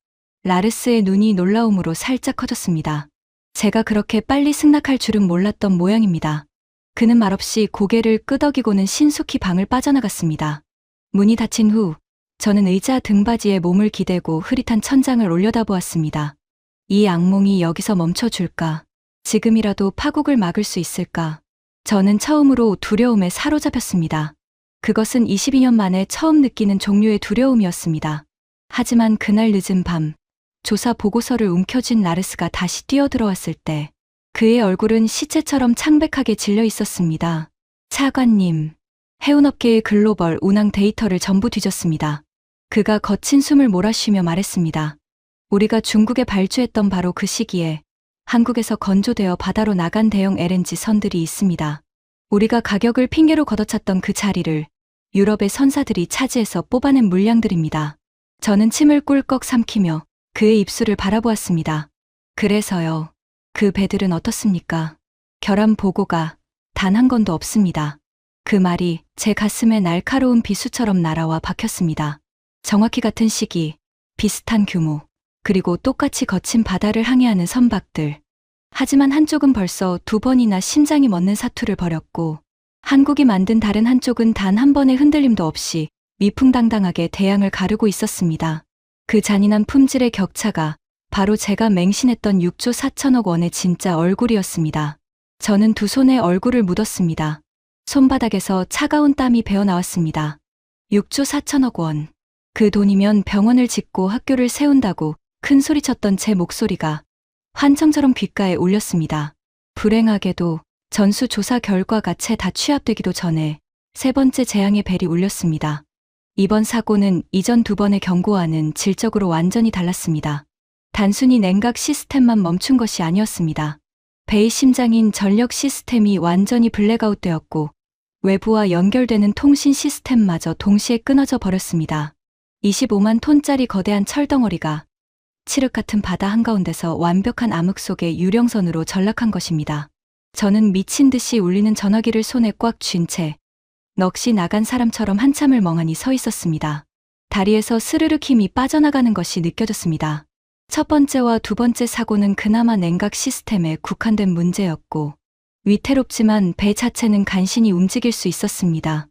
라르스의 눈이 놀라움으로 살짝 커졌습니다. 제가 그렇게 빨리 승낙할 줄은 몰랐던 모양입니다. 그는 말없이 고개를 끄덕이고는 신속히 방을 빠져나갔습니다. 문이 닫힌 후 저는 의자 등받이에 몸을 기대고 흐릿한 천장을 올려다보았습니다. 이 악몽이 여기서 멈춰줄까? 지금이라도 파국을 막을 수 있을까? 저는 처음으로 두려움에 사로잡혔습니다. 그것은 22년 만에 처음 느끼는 종류의 두려움이었습니다. 하지만 그날 늦은 밤, 조사 보고서를 움켜쥔 라르스가 다시 뛰어들어왔을 때 그의 얼굴은 시체처럼 창백하게 질려 있었습니다. 차관님, 해운업계의 글로벌 운항 데이터를 전부 뒤졌습니다. 그가 거친 숨을 몰아쉬며 말했습니다. 우리가 중국에 발주했던 바로 그 시기에 한국에서 건조되어 바다로 나간 대형 LNG 선들이 있습니다. 우리가 가격을 핑계로 걷어찼던 그 자리를 유럽의 선사들이 차지해서 뽑아낸 물량들입니다. 저는 침을 꿀꺽 삼키며 그의 입술을 바라보았습니다. 그래서요. 그 배들은 어떻습니까? 결함 보고가 단 한 건도 없습니다. 그 말이 제 가슴에 날카로운 비수처럼 날아와 박혔습니다. 정확히 같은 시기, 비슷한 규모, 그리고 똑같이 거친 바다를 항해하는 선박들. 하지만 한쪽은 벌써 2번이나 심장이 멎는 사투를 벌였고 한국이 만든 다른 한쪽은 단 한 번의 흔들림도 없이 위풍당당하게 대양을 가르고 있었습니다. 그 잔인한 품질의 격차가 바로 제가 맹신했던 6조 4천억 원의 진짜 얼굴이었습니다. 저는 2 손에 얼굴을 묻었습니다. 손바닥에서 차가운 땀이 배어나왔습니다. 6조 4천억 원. 그 돈이면 병원을 짓고 학교를 세운다고 큰 소리쳤던 제 목소리가 환청처럼 귓가에 울렸습니다. 불행하게도 전수조사 결과가 채 다 취합되기도 전에 3번째 재앙의 벨이 울렸습니다. 이번 사고는 이전 2번의 경고와는 질적으로 완전히 달랐습니다. 단순히 냉각 시스템만 멈춘 것이 아니었습니다. 배의 심장인 전력 시스템이 완전히 블랙아웃되었고 외부와 연결되는 통신 시스템마저 동시에 끊어져 버렸습니다. 25만 톤짜리 거대한 철덩어리가 칠흑 같은 바다 한가운데서 완벽한 암흑 속의 유령선으로 전락한 것입니다. 저는 미친 듯이 울리는 전화기를 손에 꽉 쥔 채 넋이 나간 사람처럼 한참을 멍하니 서 있었습니다. 다리에서 스르륵 힘이 빠져나가는 것이 느껴졌습니다. 첫 번째와 두 번째 사고는 그나마 냉각 시스템에 국한된 문제였고 위태롭지만 배 자체는 간신히 움직일 수 있었습니다.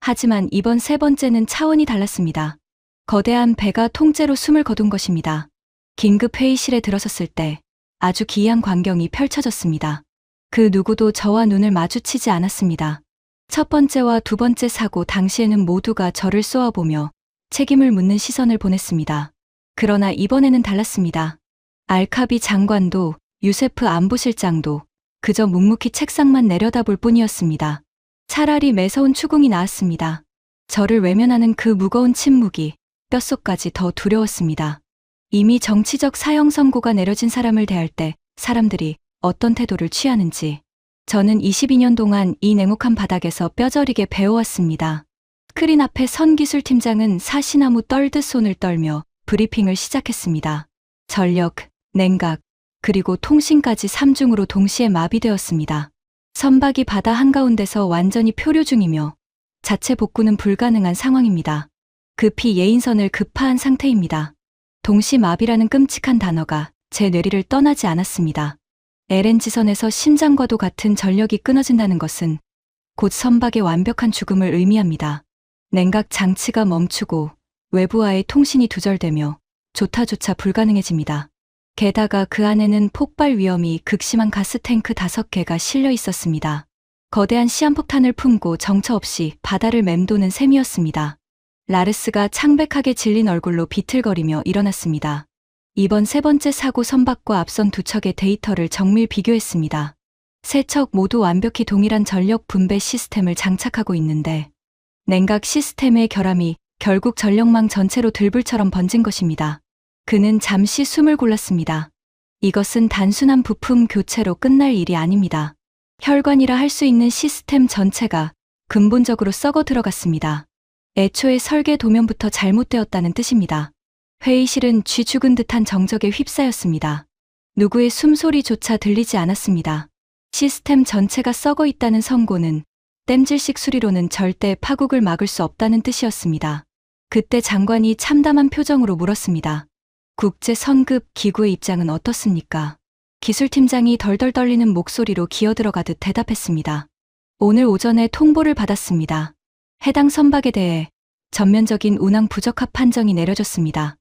하지만 이번 세 번째는 차원이 달랐습니다. 거대한 배가 통째로 숨을 거둔 것입니다. 긴급 회의실에 들어섰을 때 아주 기이한 광경이 펼쳐졌습니다. 그 누구도 저와 눈을 마주치지 않았습니다. 첫 번째와 두 번째 사고 당시에는 모두가 저를 쏘아보며 책임을 묻는 시선을 보냈습니다. 그러나 이번에는 달랐습니다. 알카비 장관도 유세프 안보실장도 그저 묵묵히 책상만 내려다볼 뿐이었습니다. 차라리 매서운 추궁이 나았습니다. 저를 외면하는 그 무거운 침묵이 뼛속까지 더 두려웠습니다. 이미 정치적 사형 선고가 내려진 사람을 대할 때 사람들이 어떤 태도를 취하는지 저는 22년 동안 이 냉혹한 바닥에서 뼈저리게 배워왔습니다. 스크린 앞에 선 기술팀장은 사시나무 떨듯 손을 떨며 브리핑을 시작했습니다. 전력, 냉각, 그리고 통신까지 3중으로 동시에 마비되었습니다. 선박이 바다 한가운데서 완전히 표류 중이며 자체 복구는 불가능한 상황입니다. 급히 예인선을 급파한 상태입니다. 동시 마비라는 끔찍한 단어가 제 뇌리를 떠나지 않았습니다. LNG선에서 심장과도 같은 전력이 끊어진다는 것은 곧 선박의 완벽한 죽음을 의미합니다. 냉각 장치가 멈추고 외부와의 통신이 두절되며 조타조차 불가능해집니다. 게다가 그 안에는 폭발 위험이 극심한 가스탱크 5개가 실려 있었습니다. 거대한 시한폭탄을 품고 정처 없이 바다를 맴도는 셈이었습니다. 라르스가 창백하게 질린 얼굴로 비틀거리며 일어났습니다. 이번 세 번째 사고 선박과 앞선 두 척의 데이터를 정밀 비교했습니다. 세 척 모두 완벽히 동일한 전력 분배 시스템을 장착하고 있는데 냉각 시스템의 결함이 결국 전력망 전체로 들불처럼 번진 것입니다. 그는 잠시 숨을 골랐습니다. 이것은 단순한 부품 교체로 끝날 일이 아닙니다. 혈관이라 할 수 있는 시스템 전체가 근본적으로 썩어 들어갔습니다. 애초에 설계 도면부터 잘못되었다는 뜻입니다. 회의실은 쥐 죽은 듯한 정적에 휩싸였습니다. 누구의 숨소리조차 들리지 않았습니다. 시스템 전체가 썩어 있다는 선고는 땜질식 수리로는 절대 파국을 막을 수 없다는 뜻이었습니다. 그때 장관이 참담한 표정으로 물었습니다. 국제 선급 기구의 입장은 어떻습니까? 기술팀장이 덜덜 떨리는 목소리로 기어들어가듯 대답했습니다. 오늘 오전에 통보를 받았습니다. 해당 선박에 대해 전면적인 운항 부적합 판정이 내려졌습니다.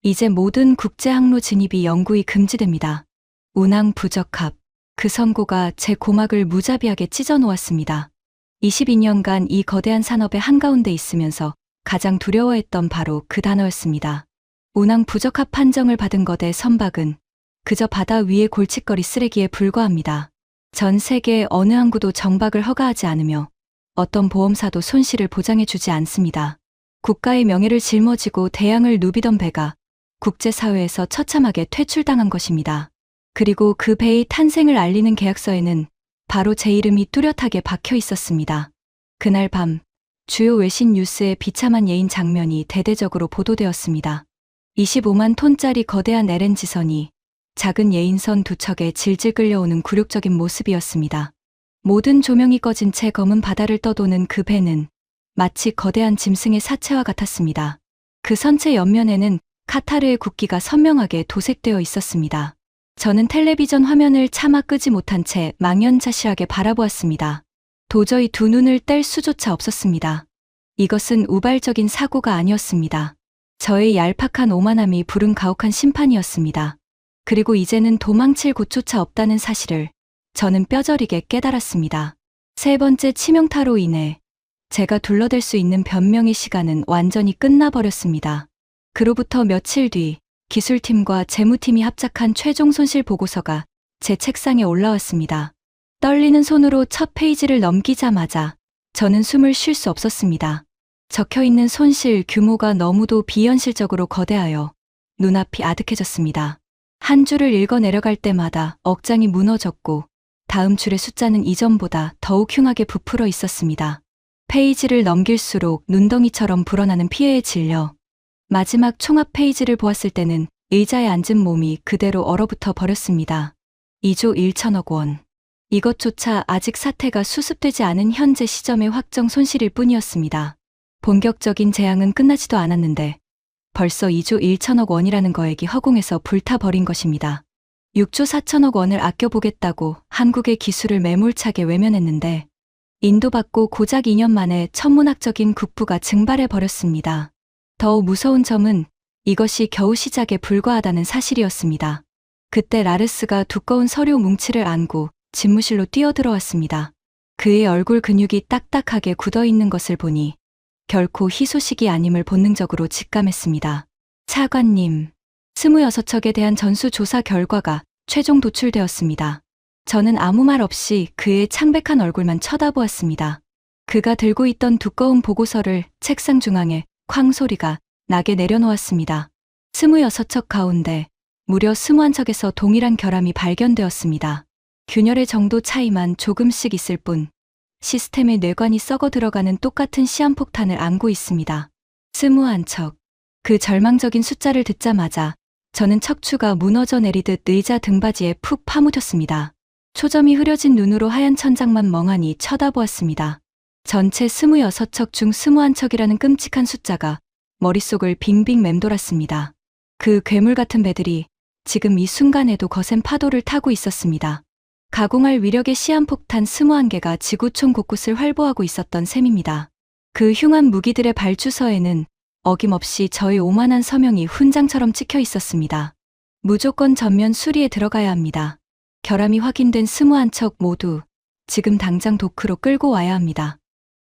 이제 모든 국제 항로 진입이 영구히 금지됩니다. 운항 부적합. 그 선고가 제 고막을 무자비하게 찢어 놓았습니다. 22년간 이 거대한 산업의 한가운데 있으면서 가장 두려워했던 바로 그 단어였습니다. 운항 부적합 판정을 받은 거대 선박은 그저 바다 위의 골칫거리 쓰레기에 불과합니다. 전 세계 어느 항구도 정박을 허가하지 않으며 어떤 보험사도 손실을 보장해주지 않습니다. 국가의 명예를 짊어지고 대양을 누비던 배가 국제사회에서 처참하게 퇴출당한 것입니다. 그리고 그 배의 탄생을 알리는 계약서에는 바로 제 이름이 뚜렷하게 박혀 있었습니다. 그날 밤 주요 외신 뉴스에 비참한 예인 장면이 대대적으로 보도되었습니다. 25만 톤짜리 거대한 LNG선이 작은 예인선 두 척에 질질 끌려오는 굴욕적인 모습이었습니다. 모든 조명이 꺼진 채 검은 바다를 떠도는 그 배는 마치 거대한 짐승의 사체와 같았습니다. 그 선체 옆면에는 카타르의 국기가 선명하게 도색되어 있었습니다. 저는 텔레비전 화면을 차마 끄지 못한 채 망연자실하게 바라보았습니다. 도저히 두 눈을 뗄 수조차 없었습니다. 이것은 우발적인 사고가 아니었습니다. 저의 얄팍한 오만함이 부른 가혹한 심판이었습니다. 그리고 이제는 도망칠 곳조차 없다는 사실을 저는 뼈저리게 깨달았습니다. 세 번째 치명타로 인해 제가 둘러댈 수 있는 변명의 시간은 완전히 끝나버렸습니다. 그로부터 며칠 뒤 기술팀과 재무팀이 합작한 최종 손실 보고서가 제 책상에 올라왔습니다. 떨리는 손으로 첫 페이지를 넘기자마자 저는 숨을 쉴 수 없었습니다. 적혀있는 손실 규모가 너무도 비현실적으로 거대하여 눈앞이 아득해졌습니다. 한 줄을 읽어 내려갈 때마다 억장이 무너졌고 다음 줄의 숫자는 이전보다 더욱 흉하게 부풀어 있었습니다. 페이지를 넘길수록 눈덩이처럼 불어나는 피해에 질려 마지막 총합 페이지를 보았을 때는 의자에 앉은 몸이 그대로 얼어붙어 버렸습니다. 2조 1천억 원. 이것조차 아직 사태가 수습되지 않은 현재 시점의 확정 손실일 뿐이었습니다. 본격적인 재앙은 끝나지도 않았는데 벌써 2조 1천억 원이라는 거액이 허공에서 불타버린 것입니다. 6조 4천억 원을 아껴보겠다고 한국의 기술을 매몰차게 외면했는데 인도받고 고작 2년 만에 천문학적인 국부가 증발해버렸습니다. 더 무서운 점은 이것이 겨우 시작에 불과하다는 사실이었습니다. 그때 라르스가 두꺼운 서류 뭉치를 안고 집무실로 뛰어들어왔습니다. 그의 얼굴 근육이 딱딱하게 굳어있는 것을 보니 결코 희소식이 아님을 본능적으로 직감했습니다. 차관님, 26척에 대한 전수조사 결과가 최종 도출되었습니다. 저는 아무 말 없이 그의 창백한 얼굴만 쳐다보았습니다. 그가 들고 있던 두꺼운 보고서를 책상 중앙에 쾅 소리가 나게 내려놓았습니다. 26척 가운데 무려 21척에서 동일한 결함이 발견되었습니다. 균열의 정도 차이만 조금씩 있을 뿐 시스템의 뇌관이 썩어 들어가는 똑같은 시한폭탄을 안고 있습니다. 21척. 그 절망적인 숫자를 듣자마자 저는 척추가 무너져 내리듯 의자 등받이에 푹 파묻혔습니다. 초점이 흐려진 눈으로 하얀 천장만 멍하니 쳐다보았습니다. 전체 26척 중 21척이라는 끔찍한 숫자가 머릿속을 빙빙 맴돌았습니다. 그 괴물 같은 배들이 지금 이 순간에도 거센 파도를 타고 있었습니다. 가공할 위력의 시한폭탄 21개가 지구촌 곳곳을 활보하고 있었던 셈입니다. 그 흉한 무기들의 발주서에는 어김없이 저의 오만한 서명이 훈장처럼 찍혀 있었습니다. 무조건 전면 수리에 들어가야 합니다. 결함이 확인된 21척 모두 지금 당장 도크로 끌고 와야 합니다.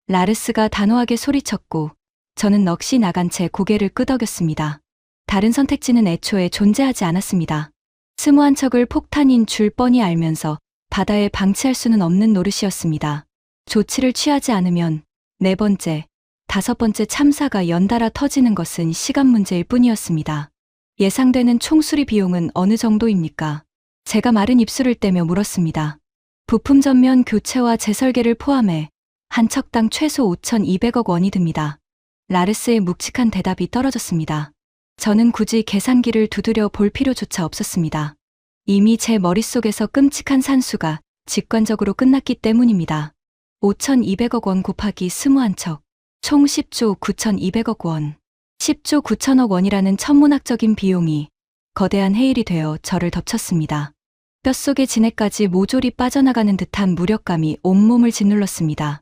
라르스가 단호하게 소리쳤고 저는 넋이 나간 채 고개를 끄덕였습니다. 다른 선택지는 애초에 존재하지 않았습니다. 21척을 폭탄인 줄 뻔히 알면서 바다에 방치할 수는 없는 노릇이었습니다. 조치를 취하지 않으면 4번째, 5번째 참사가 연달아 터지는 것은 시간 문제일 뿐이었습니다. 예상되는 총수리 비용은 어느 정도입니까? 제가 마른 입술을 떼며 물었습니다. 부품 전면 교체와 재설계를 포함해 한 척당 최소 5,200억 원이 듭니다. 라르스의 묵직한 대답이 떨어졌습니다. 저는 굳이 계산기를 두드려 볼 필요조차 없었습니다. 이미 제 머릿속에서 끔찍한 산수가 직관적으로 끝났기 때문입니다. 5,200억 원 곱하기 21척, 총 10조 9,200억 원. 10조 9천억 원이라는 천문학적인 비용이 거대한 해일이 되어 저를 덮쳤습니다. 뼛속의 진해까지 모조리 빠져나가는 듯한 무력감이 온몸을 짓눌렀습니다.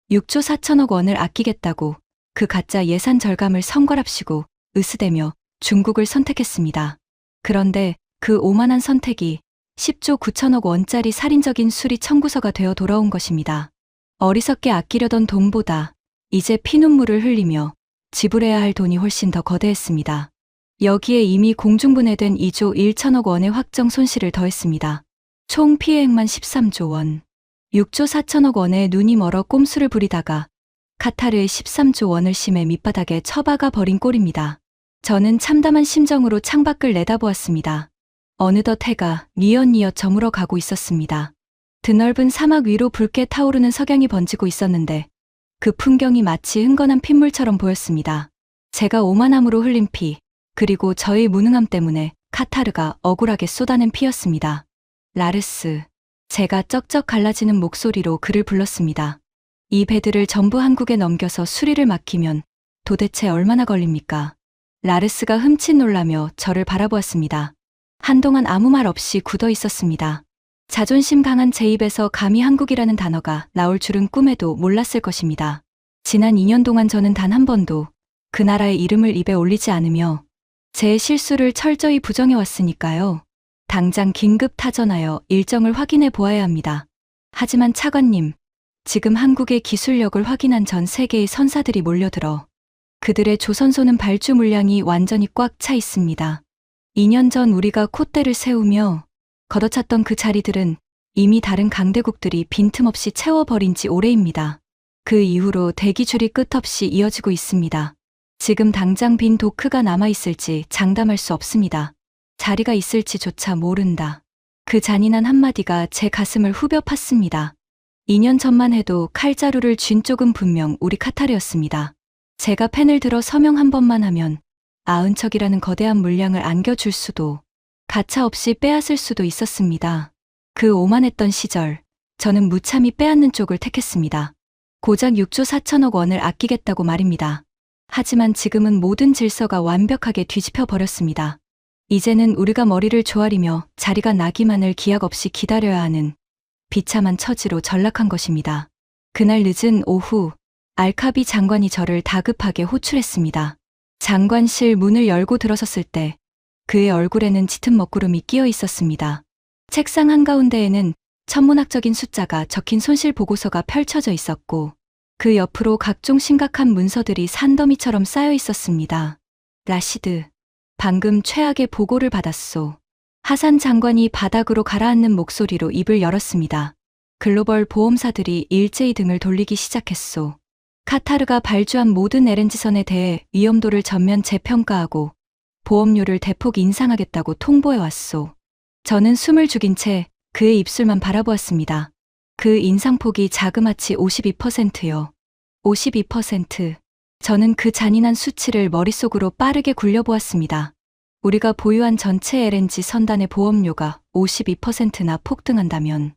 6조 4천억 원을 아끼겠다고 그 가짜 예산 절감을 성과랍시고 으스대며 중국을 선택했습니다. 그런데 그 오만한 선택이 10조 9천억 원짜리 살인적인 수리 청구서가 되어 돌아온 것입니다. 어리석게 아끼려던 돈보다 이제 피눈물을 흘리며 지불해야 할 돈이 훨씬 더 거대했습니다. 여기에 이미 공중분해된 2조 1천억 원의 확정 손실을 더했습니다. 총 피해액만 13조 원. 6조 4천억 원에 눈이 멀어 꼼수를 부리다가 카타르의 13조 원을 심해 밑바닥에 처박아 버린 꼴입니다. 저는 참담한 심정으로 창밖을 내다보았습니다. 어느덧 해가 뉘엿뉘엿 저물어 가고 있었습니다. 드넓은 사막 위로 붉게 타오르는 석양이 번지고 있었는데 그 풍경이 마치 흥건한 핏물처럼 보였습니다. 제가 오만함으로 흘린 피, 그리고 저의 무능함 때문에 카타르가 억울하게 쏟아낸 피였습니다. 라르스, 제가 쩍쩍 갈라지는 목소리로 그를 불렀습니다. 이 배들을 전부 한국에 넘겨서 수리를 맡기면 도대체 얼마나 걸립니까? 라르스가 흠칫 놀라며 저를 바라보았습니다. 한동안 아무 말 없이 굳어 있었습니다. 자존심 강한 제 입에서 감히 한국이라는 단어가 나올 줄은 꿈에도 몰랐을 것입니다. 지난 2년 동안 저는 단 한 번도 그 나라의 이름을 입에 올리지 않으며 제 실수를 철저히 부정해왔으니까요. 당장 긴급 타전하여 일정을 확인해 보아야 합니다. 하지만 차관님, 지금 한국의 기술력을 확인한 전 세계의 선사들이 몰려들어 그들의 조선소는 발주 물량이 완전히 꽉 차 있습니다. 2년 전 우리가 콧대를 세우며 걷어찼던 그 자리들은 이미 다른 강대국들이 빈틈없이 채워버린 지 오래입니다. 그 이후로 대기줄이 끝없이 이어지고 있습니다. 지금 당장 빈 도크가 남아있을지 장담할 수 없습니다. 자리가 있을지조차 모른다. 그 잔인한 한마디가 제 가슴을 후벼 팠습니다. 2년 전만 해도 칼자루를 쥔 쪽은 분명 우리 카타르였습니다. 제가 펜을 들어 서명 한 번만 하면 90척이라는 거대한 물량을 안겨줄 수도 가차없이 빼앗을 수도 있었습니다. 그 오만했던 시절, 저는 무참히 빼앗는 쪽을 택했습니다. 고작 6조 4천억 원을 아끼겠다고 말입니다. 하지만 지금은 모든 질서가 완벽하게 뒤집혀 버렸습니다. 이제는 우리가 머리를 조아리며 자리가 나기만을 기약 없이 기다려야 하는 비참한 처지로 전락한 것입니다. 그날 늦은 오후, 알카비 장관이 저를 다급하게 호출했습니다. 장관실 문을 열고 들어섰을 때 그의 얼굴에는 짙은 먹구름이 끼어 있었습니다. 책상 한가운데에는 천문학적인 숫자가 적힌 손실 보고서가 펼쳐져 있었고 그 옆으로 각종 심각한 문서들이 산더미처럼 쌓여 있었습니다. 라시드, 방금 최악의 보고를 받았소. 하산 장관이 바닥으로 가라앉는 목소리로 입을 열었습니다. 글로벌 보험사들이 일제히 등을 돌리기 시작했소. 카타르가 발주한 모든 LNG선에 대해 위험도를 전면 재평가하고 보험료를 대폭 인상하겠다고 통보해왔소. 저는 숨을 죽인 채 그의 입술만 바라보았습니다. 그 인상폭이 자그마치 52%요. 52%. 저는 그 잔인한 수치를 머릿속으로 빠르게 굴려보았습니다. 우리가 보유한 전체 LNG 선단의 보험료가 52%나 폭등한다면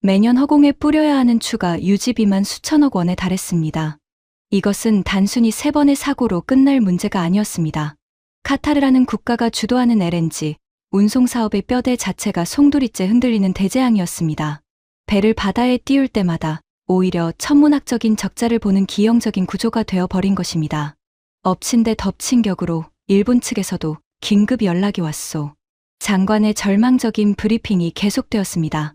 매년 허공에 뿌려야 하는 추가 유지비만 수천억 원에 달했습니다. 이것은 단순히 3번의 사고로 끝날 문제가 아니었습니다. 카타르라는 국가가 주도하는 LNG 운송 사업의 뼈대 자체가 송두리째 흔들리는 대재앙이었습니다. 배를 바다에 띄울 때마다 오히려 천문학적인 적자를 보는 기형적인 구조가 되어 버린 것입니다. 엎친 데 덮친 격으로 일본 측에서도 긴급 연락이 왔소. 장관의 절망적인 브리핑이 계속되었습니다.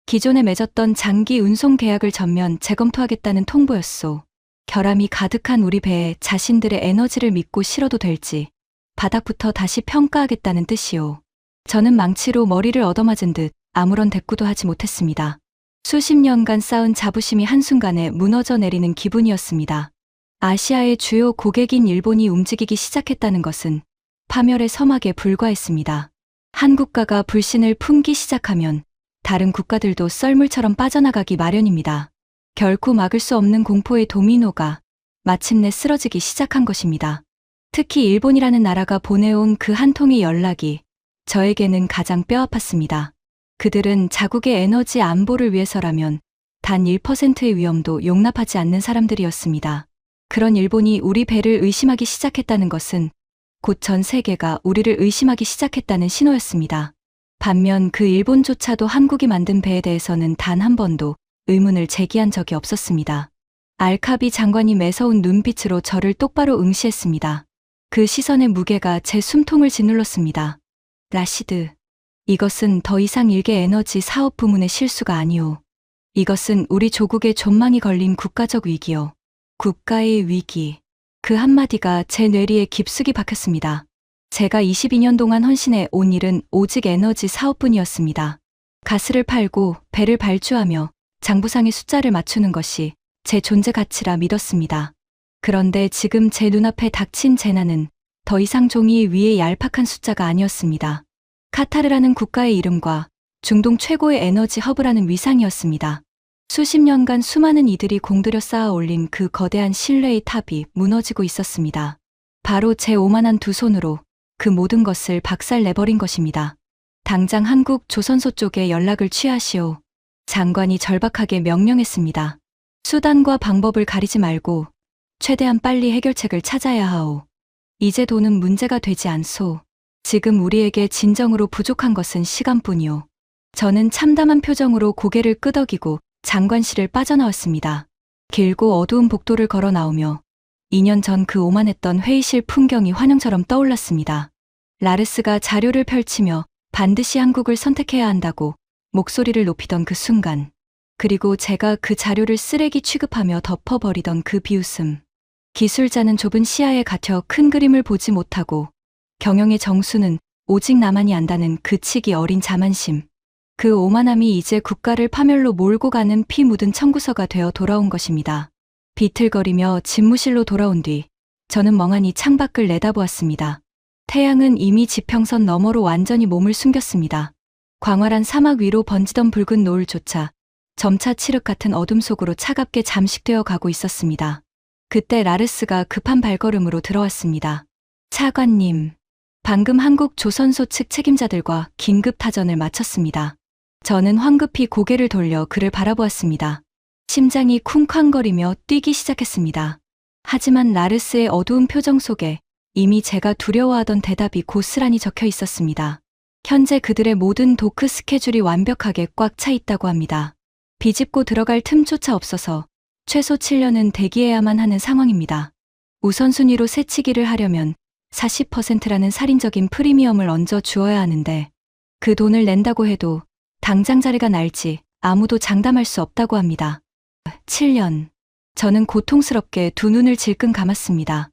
기존에 맺었던 장기 운송 계약을 전면 재검토하겠다는 통보였소. 결함이 가득한 우리 배에 자신들의 에너지를 믿고 실어도 될지 바닥부터 다시 평가하겠다는 뜻이오. 저는 망치로 머리를 얻어맞은 듯 아무런 대꾸도 하지 못했습니다. 수십 년간 쌓은 자부심이 한순간에 무너져 내리는 기분이었습니다. 아시아의 주요 고객인 일본이 움직이기 시작했다는 것은 파멸의 서막에 불과했습니다. 한 국가가 불신을 품기 시작하면 다른 국가들도 썰물처럼 빠져나가기 마련입니다. 결코 막을 수 없는 공포의 도미노가 마침내 쓰러지기 시작한 것입니다. 특히 일본이라는 나라가 보내온 그 한 통의 연락이 저에게는 가장 뼈아팠습니다. 그들은 자국의 에너지 안보를 위해서라면 단 1%의 위험도 용납하지 않는 사람들이었습니다. 그런 일본이 우리 배를 의심하기 시작했다는 것은 곧 전 세계가 우리를 의심하기 시작했다는 신호였습니다. 반면 그 일본조차도 한국이 만든 배에 대해서는 단 한 번도 의문을 제기한 적이 없었습니다. 알카비 장관이 매서운 눈빛으로 저를 똑바로 응시했습니다. 그 시선의 무게가 제 숨통을 짓눌렀습니다. 라시드, 이것은 더 이상 일개 에너지 사업 부문의 실수가 아니오. 이것은 우리 조국의 존망이 걸린 국가적 위기요. 국가의 위기. 그 한마디가 제 뇌리에 깊숙이 박혔습니다. 제가 22년 동안 헌신해 온 일은 오직 에너지 사업뿐이었습니다. 가스를 팔고 배를 발주하며 장부상의 숫자를 맞추는 것이 제 존재 가치라 믿었습니다. 그런데 지금 제 눈앞에 닥친 재난은 더 이상 종이 위의 얄팍한 숫자가 아니었습니다. 카타르라는 국가의 이름과 중동 최고의 에너지 허브라는 위상이었습니다. 수십 년간 수많은 이들이 공들여 쌓아 올린 그 거대한 신뢰의 탑이 무너지고 있었습니다. 바로 제 오만한 두 손으로 그 모든 것을 박살내버린 것입니다. 당장 한국 조선소 쪽에 연락을 취하시오. 장관이 절박하게 명령했습니다. 수단과 방법을 가리지 말고 최대한 빨리 해결책을 찾아야 하오. 이제 돈은 문제가 되지 않소. 지금 우리에게 진정으로 부족한 것은 시간뿐이오. 저는 참담한 표정으로 고개를 끄덕이고 장관실을 빠져나왔습니다. 길고 어두운 복도를 걸어 나오며 2년 전 그 오만했던 회의실 풍경이 환영처럼 떠올랐습니다. 라르스가 자료를 펼치며 반드시 한국을 선택해야 한다고 목소리를 높이던 그 순간, 그리고 제가 그 자료를 쓰레기 취급하며 덮어버리던 그 비웃음. 기술자는 좁은 시야에 갇혀 큰 그림을 보지 못하고 경영의 정수는 오직 나만이 안다는 그 치기 어린 자만심. 그 오만함이 이제 국가를 파멸로 몰고 가는 피 묻은 청구서가 되어 돌아온 것입니다. 비틀거리며 집무실로 돌아온 뒤 저는 멍하니 창밖을 내다보았습니다. 태양은 이미 지평선 너머로 완전히 몸을 숨겼습니다. 광활한 사막 위로 번지던 붉은 노을조차 점차 칠흑 같은 어둠 속으로 차갑게 잠식되어 가고 있었습니다. 그때 라르스가 급한 발걸음으로 들어왔습니다. 차관님, 방금 한국 조선소 측 책임자들과 긴급 타전을 마쳤습니다. 저는 황급히 고개를 돌려 그를 바라보았습니다. 심장이 쿵쾅거리며 뛰기 시작했습니다. 하지만 라르스의 어두운 표정 속에 이미 제가 두려워하던 대답이 고스란히 적혀 있었습니다. 현재 그들의 모든 도크 스케줄이 완벽하게 꽉 차 있다고 합니다. 비집고 들어갈 틈조차 없어서 최소 7년은 대기해야만 하는 상황입니다. 우선순위로 새치기를 하려면 40%라는 살인적인 프리미엄을 얹어 주어야 하는데 그 돈을 낸다고 해도 당장 자리가 날지 아무도 장담할 수 없다고 합니다. 7년. 저는 고통스럽게 두 눈을 질끈 감았습니다.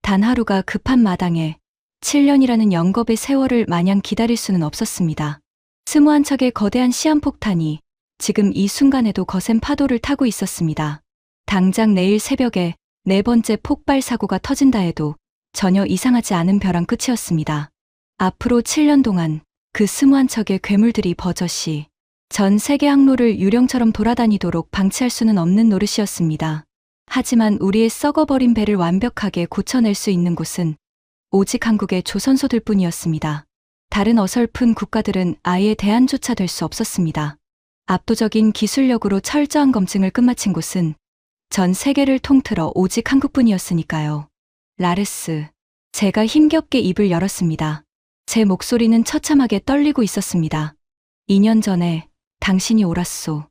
단 하루가 급한 마당에 7년이라는 영겁의 세월을 마냥 기다릴 수는 없었습니다. 스무한 척의 거대한 시한폭탄이 지금 이 순간에도 거센 파도를 타고 있었습니다. 당장 내일 새벽에 네 번째 폭발 사고가 터진다 해도 전혀 이상하지 않은 벼랑 끝이었습니다. 앞으로 7년 동안 그 스무한 척의 괴물들이 버젓이 전 세계 항로를 유령처럼 돌아다니도록 방치할 수는 없는 노릇이었습니다. 하지만 우리의 썩어버린 배를 완벽하게 고쳐낼 수 있는 곳은 오직 한국의 조선소들 뿐이었습니다. 다른 어설픈 국가들은 아예 대안조차 될 수 없었습니다. 압도적인 기술력으로 철저한 검증을 끝마친 곳은 전 세계를 통틀어 오직 한국뿐이었으니까요. 라르스. 제가 힘겹게 입을 열었습니다. 제 목소리는 처참하게 떨리고 있었습니다. 2년 전에 당신이 옳았소.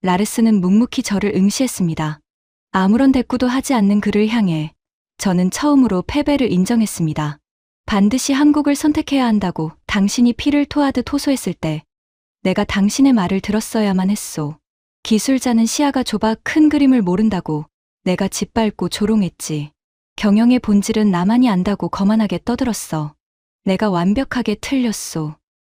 라르스는 묵묵히 저를 응시했습니다. 아무런 대꾸도 하지 않는 그를 향해 저는 처음으로 패배를 인정했습니다. 반드시 한국을 선택해야 한다고 당신이 피를 토하듯 호소했을 때 내가 당신의 말을 들었어야만 했소. 기술자는 시야가 좁아 큰 그림을 모른다고 내가 짓밟고 조롱했지. 경영의 본질은 나만이 안다고 거만하게 떠들었어. 내가 완벽하게 틀렸소.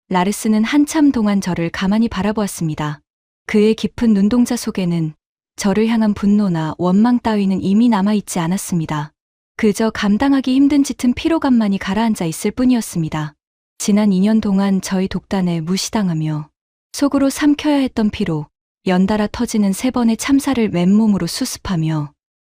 라르스는 한참 동안 저를 가만히 바라보았습니다. 그의 깊은 눈동자 속에는 저를 향한 분노나 원망 따위는 이미 남아있지 않았습니다. 그저 감당하기 힘든 짙은 피로감만이 가라앉아 있을 뿐이었습니다. 지난 2년 동안 저희 독단에 무시당하며 속으로 삼켜야 했던 피로, 연달아 터지는 3번의 참사를 맨몸으로 수습하며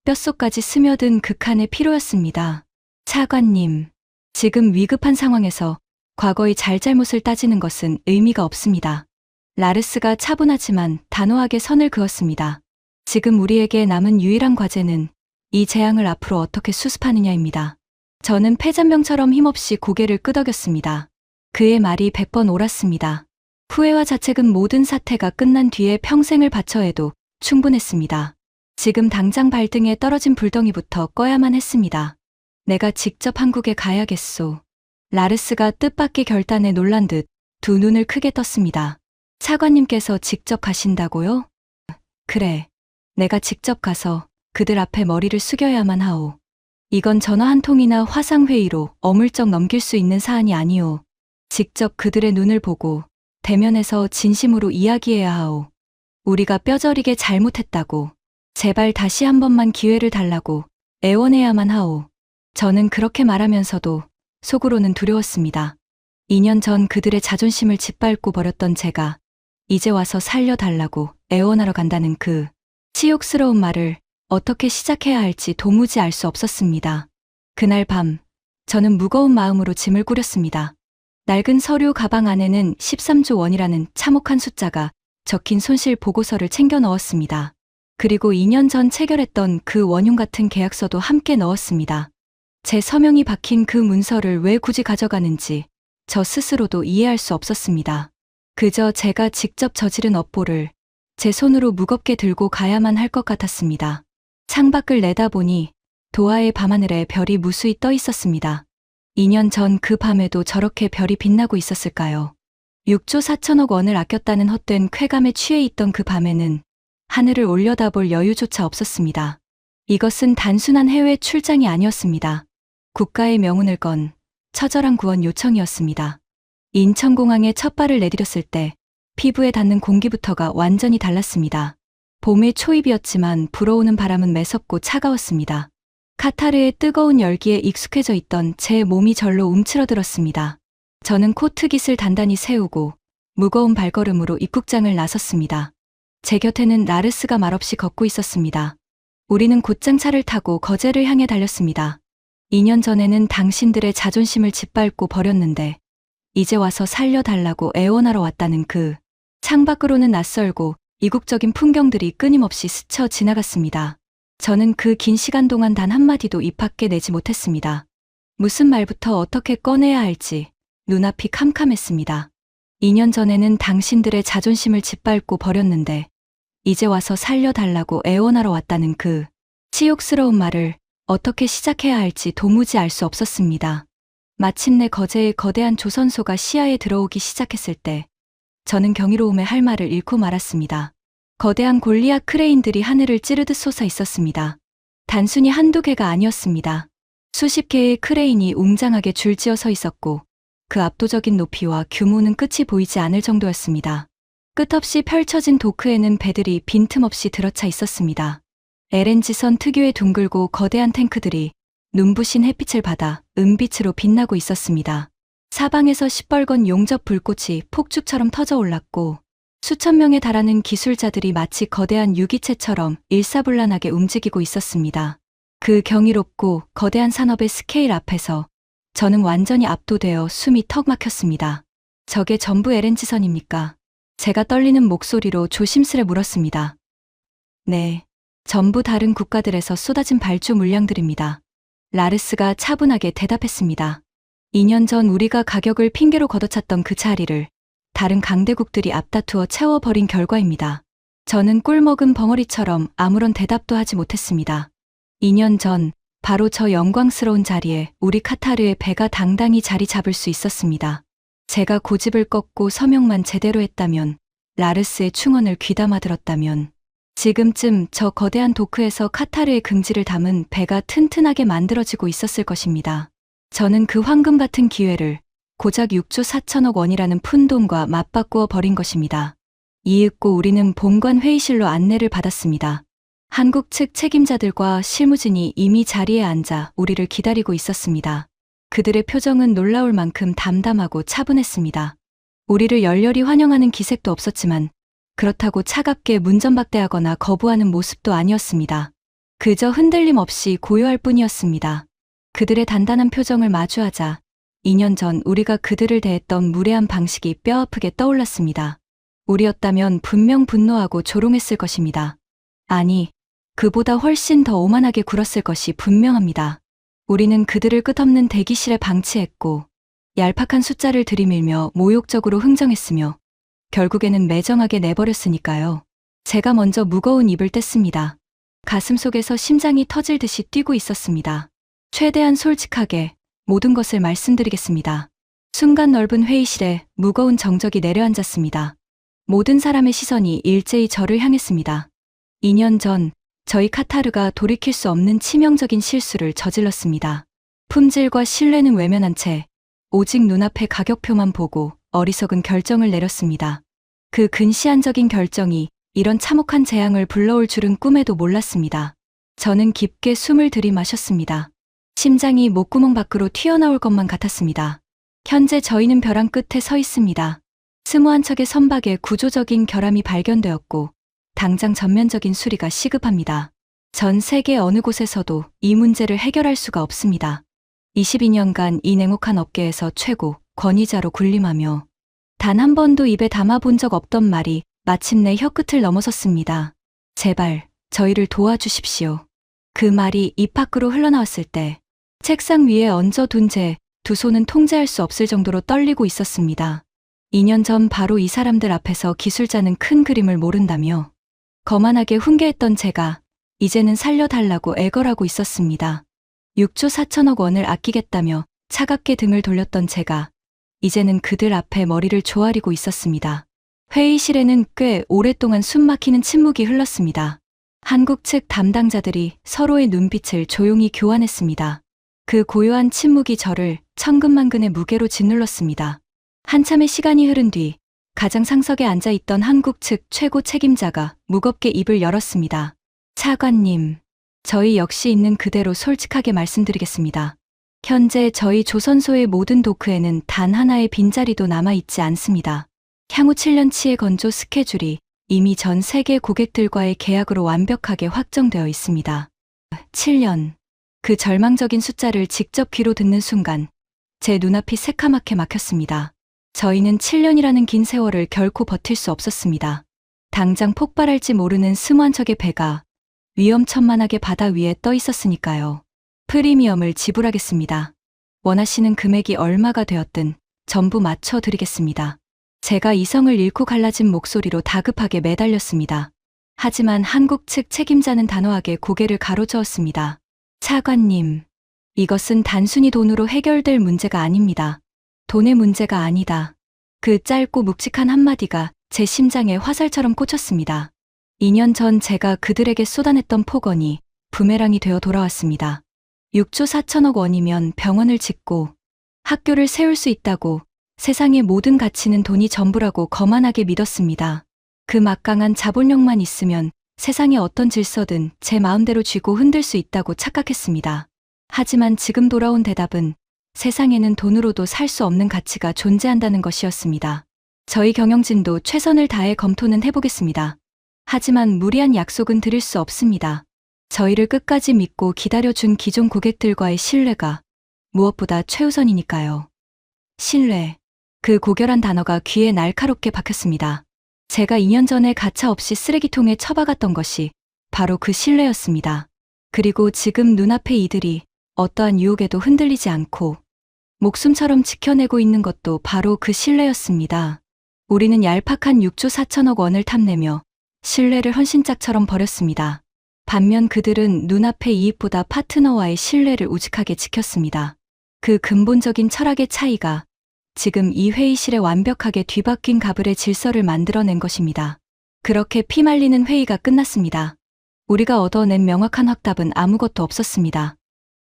뼛속까지 스며든 극한의 피로였습니다. 차관님, 지금 위급한 상황에서 과거의 잘잘못을 따지는 것은 의미가 없습니다. 라르스가 차분하지만 단호하게 선을 그었습니다. 지금 우리에게 남은 유일한 과제는 이 재앙을 앞으로 어떻게 수습하느냐입니다. 저는 패잔병처럼 힘없이 고개를 끄덕였습니다. 그의 말이 100번 옳았습니다. 후회와 자책은 모든 사태가 끝난 뒤에 평생을 바쳐 해도 충분했습니다. 지금 당장 발등에 떨어진 불덩이부터 꺼야만 했습니다. 내가 직접 한국에 가야겠소. 라르스가 뜻밖의 결단에 놀란 듯 두 눈을 크게 떴습니다. 차관님께서 직접 가신다고요? 그래. 내가 직접 가서 그들 앞에 머리를 숙여야만 하오. 이건 전화 한 통이나 화상회의로 어물쩍 넘길 수 있는 사안이 아니오. 직접 그들의 눈을 보고 대면해서 진심으로 이야기해야 하오. 우리가 뼈저리게 잘못했다고, 제발 다시 한 번만 기회를 달라고 애원해야만 하오. 저는 그렇게 말하면서도 속으로는 두려웠습니다. 2년 전 그들의 자존심을 짓밟고 버렸던 제가 이제 와서 살려달라고 애원하러 간다는 그 치욕스러운 말을 어떻게 시작해야 할지 도무지 알 수 없었습니다. 그날 밤, 저는 무거운 마음으로 짐을 꾸렸습니다. 낡은 서류 가방 안에는 13조 원이라는 참혹한 숫자가 적힌 손실 보고서를 챙겨 넣었습니다. 그리고 2년 전 체결했던 그 원흉 같은 계약서도 함께 넣었습니다. 제 서명이 박힌 그 문서를 왜 굳이 가져가는지 저 스스로도 이해할 수 없었습니다. 그저 제가 직접 저지른 업보를 제 손으로 무겁게 들고 가야만 할 것 같았습니다. 창밖을 내다보니 도하의 밤하늘에 별이 무수히 떠 있었습니다. 2년 전 그 밤에도 저렇게 별이 빛나고 있었을까요? 6조 4천억 원을 아꼈다는 헛된 쾌감에 취해 있던 그 밤에는 하늘을 올려다볼 여유조차 없었습니다. 이것은 단순한 해외 출장이 아니었습니다. 국가의 명운을 건 처절한 구원 요청이었습니다. 인천공항에 첫 발을 내디뎠을 때 피부에 닿는 공기부터가 완전히 달랐습니다. 봄의 초입이었지만 불어오는 바람은 매섭고 차가웠습니다. 카타르의 뜨거운 열기에 익숙해져 있던 제 몸이 절로 움츠러들었습니다. 저는 코트깃을 단단히 세우고 무거운 발걸음으로 입국장을 나섰습니다. 제 곁에는 라르스가 말없이 걷고 있었습니다. 우리는 곧장 차를 타고 거제를 향해 달렸습니다. 2년 전에는 당신들의 자존심을 짓밟고 버렸는데 이제 와서 살려달라고 애원하러 왔다는 그 창밖으로는 낯설고 이국적인 풍경들이 끊임없이 스쳐 지나갔습니다. 저는 그 긴 시간 동안 단 한마디도 입 밖에 내지 못했습니다. 무슨 말부터 어떻게 꺼내야 할지 눈앞이 캄캄했습니다. 2년 전에는 당신들의 자존심을 짓밟고 버렸는데 이제 와서 살려달라고 애원하러 왔다는 그 치욕스러운 말을 어떻게 시작해야 할지 도무지 알 수 없었습니다. 마침내 거제의 거대한 조선소가 시야에 들어오기 시작했을 때 저는 경이로움의 할 말을 잃고 말았습니다. 거대한 골리앗 크레인들이 하늘을 찌르듯 솟아 있었습니다. 단순히 한두 개가 아니었습니다. 수십 개의 크레인이 웅장하게 줄지어 서 있었고 그 압도적인 높이와 규모는 끝이 보이지 않을 정도였습니다. 끝없이 펼쳐진 도크에는 배들이 빈틈없이 들어차 있었습니다. LNG선 특유의 둥글고 거대한 탱크들이 눈부신 햇빛을 받아 은빛으로 빛나고 있었습니다. 사방에서 시뻘건 용접 불꽃이 폭죽처럼 터져 올랐고 수천 명에 달하는 기술자들이 마치 거대한 유기체처럼 일사불란하게 움직이고 있었습니다. 그 경이롭고 거대한 산업의 스케일 앞에서 저는 완전히 압도되어 숨이 턱 막혔습니다. 저게 전부 LNG선입니까? 제가 떨리는 목소리로 조심스레 물었습니다. 네, 전부 다른 국가들에서 쏟아진 발주 물량들입니다. 라르스가 차분하게 대답했습니다. 2년 전 우리가 가격을 핑계로 걷어찼던 그 자리를 다른 강대국들이 앞다투어 채워버린 결과입니다. 저는 꿀먹은 벙어리처럼 아무런 대답도 하지 못했습니다. 2년 전 바로 저 영광스러운 자리에 우리 카타르의 배가 당당히 자리 잡을 수 있었습니다. 제가 고집을 꺾고 서명만 제대로 했다면, 라르스의 충언을 귀담아 들었다면 지금쯤 저 거대한 도크에서 카타르의 긍지를 담은 배가 튼튼하게 만들어지고 있었을 것입니다. 저는 그 황금 같은 기회를 고작 6조 4천억 원이라는 푼돈과 맞바꾸어 버린 것입니다. 이윽고 우리는 본관 회의실로 안내를 받았습니다. 한국 측 책임자들과 실무진이 이미 자리에 앉아 우리를 기다리고 있었습니다. 그들의 표정은 놀라울 만큼 담담하고 차분했습니다. 우리를 열렬히 환영하는 기색도 없었지만 그렇다고 차갑게 문전박대하거나 거부하는 모습도 아니었습니다. 그저 흔들림 없이 고요할 뿐이었습니다. 그들의 단단한 표정을 마주하자 2년 전 우리가 그들을 대했던 무례한 방식이 뼈아프게 떠올랐습니다. 우리였다면 분명 분노하고 조롱했을 것입니다. 아니, 그보다 훨씬 더 오만하게 굴었을 것이 분명합니다. 우리는 그들을 끝없는 대기실에 방치했고 얄팍한 숫자를 들이밀며 모욕적으로 흥정했으며 결국에는 매정하게 내버렸으니까요. 제가 먼저 무거운 입을 뗐습니다. 가슴속에서 심장이 터질 듯이 뛰고 있었습니다. 최대한 솔직하게 모든 것을 말씀드리겠습니다. 순간 넓은 회의실에 무거운 정적이 내려앉았습니다. 모든 사람의 시선이 일제히 저를 향했습니다. 2년 전 저희 카타르가 돌이킬 수 없는 치명적인 실수를 저질렀습니다. 품질과 신뢰는 외면한 채 오직 눈앞의 가격표만 보고 어리석은 결정을 내렸습니다. 그 근시안적인 결정이 이런 참혹한 재앙을 불러올 줄은 꿈에도 몰랐습니다. 저는 깊게 숨을 들이마셨습니다. 심장이 목구멍 밖으로 튀어나올 것만 같았습니다. 현재 저희는 벼랑 끝에 서 있습니다. 스무한 척의 선박에 구조적인 결함이 발견되었고 당장 전면적인 수리가 시급합니다. 전 세계 어느 곳에서도 이 문제를 해결할 수가 없습니다. 22년간 이 냉혹한 업계에서 최고 권위자로 군림하며 단 한 번도 입에 담아본 적 없던 말이 마침내 혀끝을 넘어섰습니다. 제발 저희를 도와주십시오. 그 말이 입 밖으로 흘러나왔을 때 책상 위에 얹어둔 제 두 손은 통제할 수 없을 정도로 떨리고 있었습니다. 2년 전 바로 이 사람들 앞에서 기술자는 큰 그림을 모른다며 거만하게 훈계했던 제가 이제는 살려달라고 애걸하고 있었습니다. 6조 4천억 원을 아끼겠다며 차갑게 등을 돌렸던 제가 이제는 그들 앞에 머리를 조아리고 있었습니다. 회의실에는 꽤 오랫동안 숨막히는 침묵이 흘렀습니다. 한국 측 담당자들이 서로의 눈빛을 조용히 교환했습니다. 그 고요한 침묵이 저를 천근만근의 무게로 짓눌렀습니다. 한참의 시간이 흐른 뒤 가장 상석에 앉아있던 한국 측 최고 책임자가 무겁게 입을 열었습니다. 차관님, 저희 역시 있는 그대로 솔직하게 말씀드리겠습니다. 현재 저희 조선소의 모든 도크에는 단 하나의 빈자리도 남아있지 않습니다. 향후 7년치의 건조 스케줄이 이미 전 세계 고객들과의 계약으로 완벽하게 확정되어 있습니다. 7년. 그 절망적인 숫자를 직접 귀로 듣는 순간 제 눈앞이 새카맣게 막혔습니다. 저희는 7년이라는 긴 세월을 결코 버틸 수 없었습니다. 당장 폭발할지 모르는 스무한 척의 배가 위험천만하게 바다 위에 떠 있었으니까요. 프리미엄을 지불하겠습니다. 원하시는 금액이 얼마가 되었든 전부 맞춰드리겠습니다. 제가 이성을 잃고 갈라진 목소리로 다급하게 매달렸습니다. 하지만 한국 측 책임자는 단호하게 고개를 가로저었습니다. 차관님, 이것은 단순히 돈으로 해결될 문제가 아닙니다. 돈의 문제가 아니다. 그 짧고 묵직한 한마디가 제 심장에 화살처럼 꽂혔습니다. 2년 전 제가 그들에게 쏟아냈던 폭언이 부메랑이 되어 돌아왔습니다. 6조 4천억 원이면 병원을 짓고 학교를 세울 수 있다고 세상의 모든 가치는 돈이 전부라고 거만하게 믿었습니다. 그 막강한 자본력만 있으면 세상의 어떤 질서든 제 마음대로 쥐고 흔들 수 있다고 착각했습니다. 하지만 지금 돌아온 대답은 세상에는 돈으로도 살 수 없는 가치가 존재한다는 것이었습니다. 저희 경영진도 최선을 다해 검토는 해보겠습니다. 하지만 무리한 약속은 드릴 수 없습니다. 저희를 끝까지 믿고 기다려준 기존 고객들과의 신뢰가 무엇보다 최우선이니까요. 신뢰. 그 고결한 단어가 귀에 날카롭게 박혔습니다. 제가 2년 전에 가차없이 쓰레기통에 처박았던 것이 바로 그 신뢰였습니다. 그리고 지금 눈앞에 이들이 어떠한 유혹에도 흔들리지 않고 목숨처럼 지켜내고 있는 것도 바로 그 신뢰였습니다. 우리는 얄팍한 6조 4천억 원을 탐내며 신뢰를 헌신짝처럼 버렸습니다. 반면 그들은 눈앞의 이익보다 파트너와의 신뢰를 우직하게 지켰습니다. 그 근본적인 철학의 차이가 지금 이 회의실에 완벽하게 뒤바뀐 가불의 질서를 만들어낸 것입니다. 그렇게 피말리는 회의가 끝났습니다. 우리가 얻어낸 명확한 확답은 아무것도 없었습니다.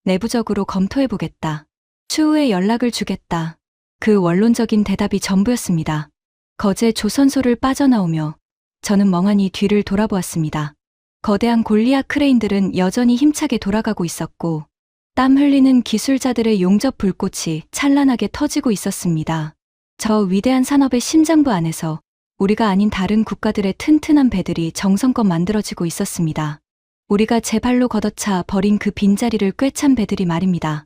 내부적으로 검토해보겠다. 추후에 연락을 주겠다. 그 원론적인 대답이 전부였습니다. 거제 조선소를 빠져나오며 저는 멍하니 뒤를 돌아보았습니다. 거대한 골리앗 크레인들은 여전히 힘차게 돌아가고 있었고 땀 흘리는 기술자들의 용접 불꽃이 찬란하게 터지고 있었습니다. 저 위대한 산업의 심장부 안에서 우리가 아닌 다른 국가들의 튼튼한 배들이 정성껏 만들어지고 있었습니다. 우리가 제 발로 걷어차 버린 그 빈자리를 꿰찬 배들이 말입니다.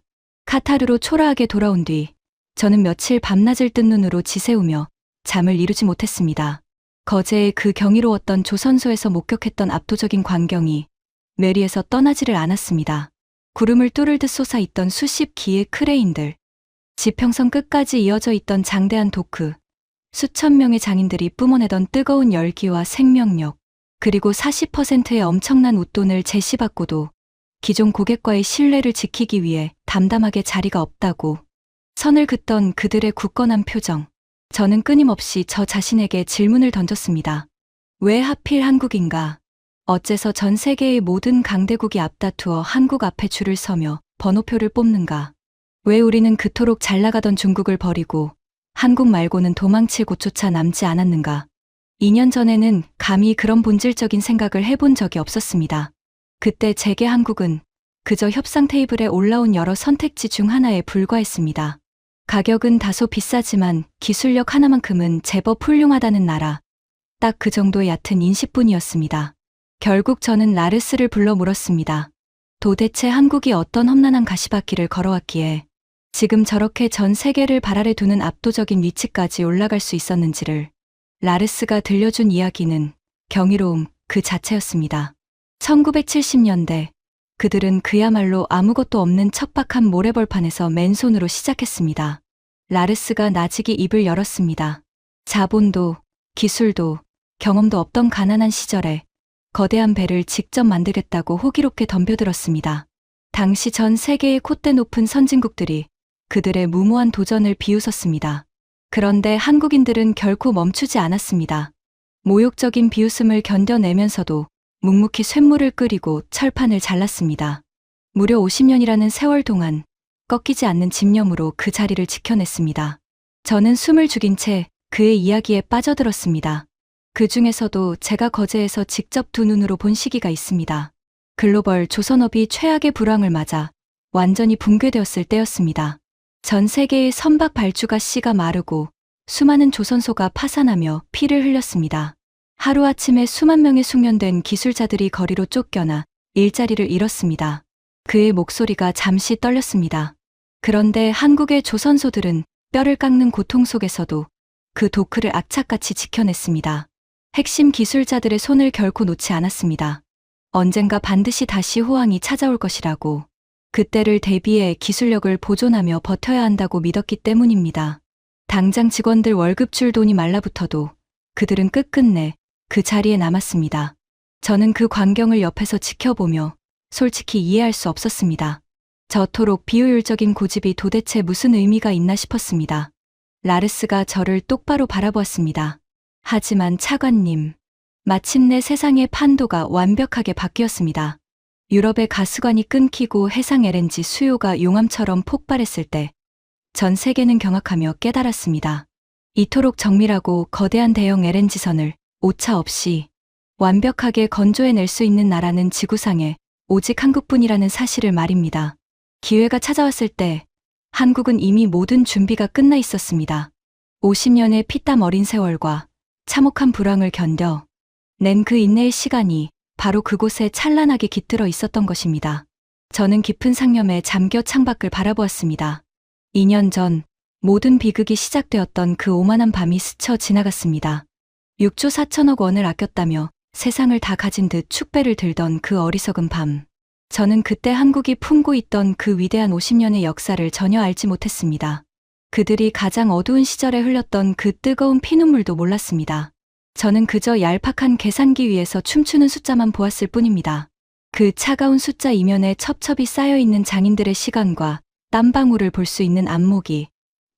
카타르로 초라하게 돌아온 뒤 저는 며칠 밤낮을 뜬 눈으로 지새우며 잠을 이루지 못했습니다. 거제의 그 경이로웠던 조선소에서 목격했던 압도적인 광경이 뇌리에서 떠나지를 않았습니다. 구름을 뚫을 듯 솟아있던 수십 기의 크레인들, 지평선 끝까지 이어져 있던 장대한 도크, 수천 명의 장인들이 뿜어내던 뜨거운 열기와 생명력, 그리고 40%의 엄청난 웃돈을 제시받고도 기존 고객과의 신뢰를 지키기 위해 담담하게 자리가 없다고 선을 긋던 그들의 굳건한 표정. 저는 끊임없이 저 자신에게 질문을 던졌습니다. 왜 하필 한국인가? 어째서 전 세계의 모든 강대국이 앞다투어 한국 앞에 줄을 서며 번호표를 뽑는가? 왜 우리는 그토록 잘 나가던 중국을 버리고 한국 말고는 도망칠 곳조차 남지 않았는가? 2년 전에는 감히 그런 본질적인 생각을 해본 적이 없었습니다. 그때 제게 한국은 그저 협상 테이블에 올라온 여러 선택지 중 하나에 불과했습니다. 가격은 다소 비싸지만 기술력 하나만큼은 제법 훌륭하다는 나라. 딱 그 정도의 얕은 인식뿐이었습니다. 결국 저는 라르스를 불러 물었습니다. 도대체 한국이 어떤 험난한 가시밭길을 걸어왔기에 지금 저렇게 전 세계를 발 아래 두는 압도적인 위치까지 올라갈 수 있었는지를. 라르스가 들려준 이야기는 경이로움 그 자체였습니다. 1970년대 그들은 그야말로 아무것도 없는 척박한 모래벌판에서 맨손으로 시작했습니다. 라르스가 나직이 입을 열었습니다. 자본도 기술도 경험도 없던 가난한 시절에 거대한 배를 직접 만들겠다고 호기롭게 덤벼들었습니다. 당시 전 세계의 콧대 높은 선진국들이 그들의 무모한 도전을 비웃었습니다. 그런데 한국인들은 결코 멈추지 않았습니다. 모욕적인 비웃음을 견뎌내면서도 묵묵히 쇳물을 끓이고 철판을 잘랐습니다. 무려 50년이라는 세월 동안 꺾이지 않는 집념으로 그 자리를 지켜냈습니다. 저는 숨을 죽인 채 그의 이야기에 빠져들었습니다. 그 중에서도 제가 거제에서 직접 두 눈으로 본 시기가 있습니다. 글로벌 조선업이 최악의 불황을 맞아 완전히 붕괴되었을 때였습니다. 전 세계의 선박 발주가 씨가 마르고 수많은 조선소가 파산하며 피를 흘렸습니다. 하루아침에 수만 명의 숙련된 기술자들이 거리로 쫓겨나 일자리를 잃었습니다. 그의 목소리가 잠시 떨렸습니다. 그런데 한국의 조선소들은 뼈를 깎는 고통 속에서도 그 도크를 악착같이 지켜냈습니다. 핵심 기술자들의 손을 결코 놓지 않았습니다. 언젠가 반드시 다시 호황이 찾아올 것이라고, 그때를 대비해 기술력을 보존하며 버텨야 한다고 믿었기 때문입니다. 당장 직원들 월급 줄 돈이 말라붙어도 그들은 끝끝내 그 자리에 남았습니다. 저는 그 광경을 옆에서 지켜보며 솔직히 이해할 수 없었습니다. 저토록 비효율적인 고집이 도대체 무슨 의미가 있나 싶었습니다. 라르스가 저를 똑바로 바라보았습니다. 하지만 차관님, 마침내 세상의 판도가 완벽하게 바뀌었습니다. 유럽의 가스관이 끊기고 해상 LNG 수요가 용암처럼 폭발했을 때 전 세계는 경악하며 깨달았습니다. 이토록 정밀하고 거대한 대형 LNG선을 오차 없이 완벽하게 건조해낼 수 있는 나라는 지구상에 오직 한국뿐이라는 사실을 말입니다. 기회가 찾아왔을 때 한국은 이미 모든 준비가 끝나 있었습니다. 50년의 피땀 어린 세월과 참혹한 불황을 견뎌 낸 그 인내의 시간이 바로 그곳에 찬란하게 깃들어 있었던 것입니다. 저는 깊은 상념에 잠겨 창밖을 바라보았습니다. 2년 전 모든 비극이 시작되었던 그 오만한 밤이 스쳐 지나갔습니다. 6조 4천억 원을 아꼈다며 세상을 다 가진 듯 축배를 들던 그 어리석은 밤. 저는 그때 한국이 품고 있던 그 위대한 50년의 역사를 전혀 알지 못했습니다. 그들이 가장 어두운 시절에 흘렸던 그 뜨거운 피눈물도 몰랐습니다. 저는 그저 얄팍한 계산기 위에서 춤추는 숫자만 보았을 뿐입니다. 그 차가운 숫자 이면에 첩첩이 쌓여있는 장인들의 시간과 땀방울을 볼 수 있는 안목이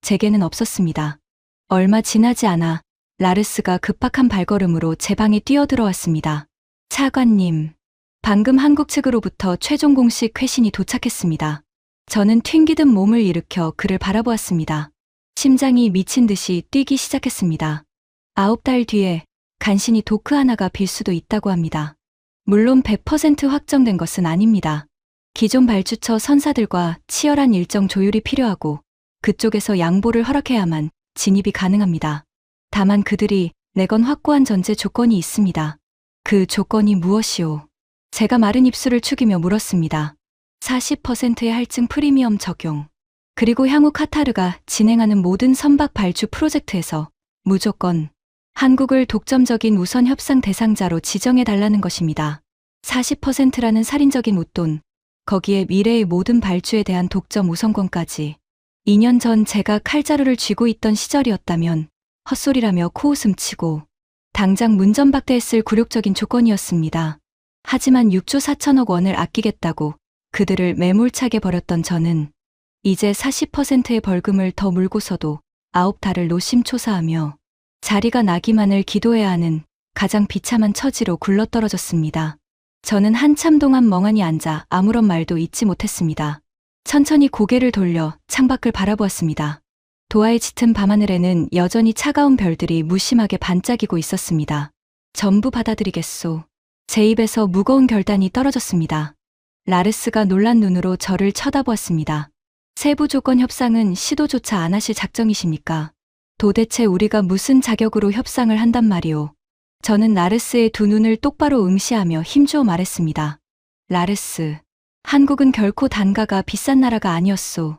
제게는 없었습니다. 얼마 지나지 않아 라르스가 급박한 발걸음으로 제 방에 뛰어들어왔습니다. 차관님, 방금 한국 측으로부터 최종 공식 회신이 도착했습니다. 저는 튕기듯 몸을 일으켜 그를 바라보았습니다. 심장이 미친 듯이 뛰기 시작했습니다. 9달 뒤에 간신히 도크 하나가 빌 수도 있다고 합니다. 물론 100% 확정된 것은 아닙니다. 기존 발주처 선사들과 치열한 일정 조율이 필요하고 그쪽에서 양보를 허락해야만 진입이 가능합니다. 다만 그들이 내건 확고한 전제 조건이 있습니다. 그 조건이 무엇이오? 제가 마른 입술을 축이며 물었습니다. 40%의 할증 프리미엄 적용. 그리고 향후 카타르가 진행하는 모든 선박 발주 프로젝트에서 무조건 한국을 독점적인 우선 협상 대상자로 지정해달라는 것입니다. 40%라는 살인적인 웃돈, 거기에 미래의 모든 발주에 대한 독점 우선권까지. 2년 전 제가 칼자루를 쥐고 있던 시절이었다면 헛소리라며 코웃음 치고 당장 문전박대했을 굴욕적인 조건이었습니다. 하지만 6조 4천억 원을 아끼겠다고 그들을 매몰차게 버렸던 저는 이제 40%의 벌금을 더 물고서도 9달을 노심초사하며 자리가 나기만을 기도해야 하는 가장 비참한 처지로 굴러떨어졌습니다. 저는 한참 동안 멍하니 앉아 아무런 말도 잇지 못했습니다. 천천히 고개를 돌려 창밖을 바라보았습니다. 도하에 짙은 밤하늘에는 여전히 차가운 별들이 무심하게 반짝이고 있었습니다. 전부 받아들이겠소. 제 입에서 무거운 결단이 떨어졌습니다. 라르스가 놀란 눈으로 저를 쳐다보았습니다. 세부 조건 협상은 시도조차 안 하실 작정이십니까? 도대체 우리가 무슨 자격으로 협상을 한단 말이오? 저는 라르스의 두 눈을 똑바로 응시하며 힘주어 말했습니다. 라르스, 한국은 결코 단가가 비싼 나라가 아니었소.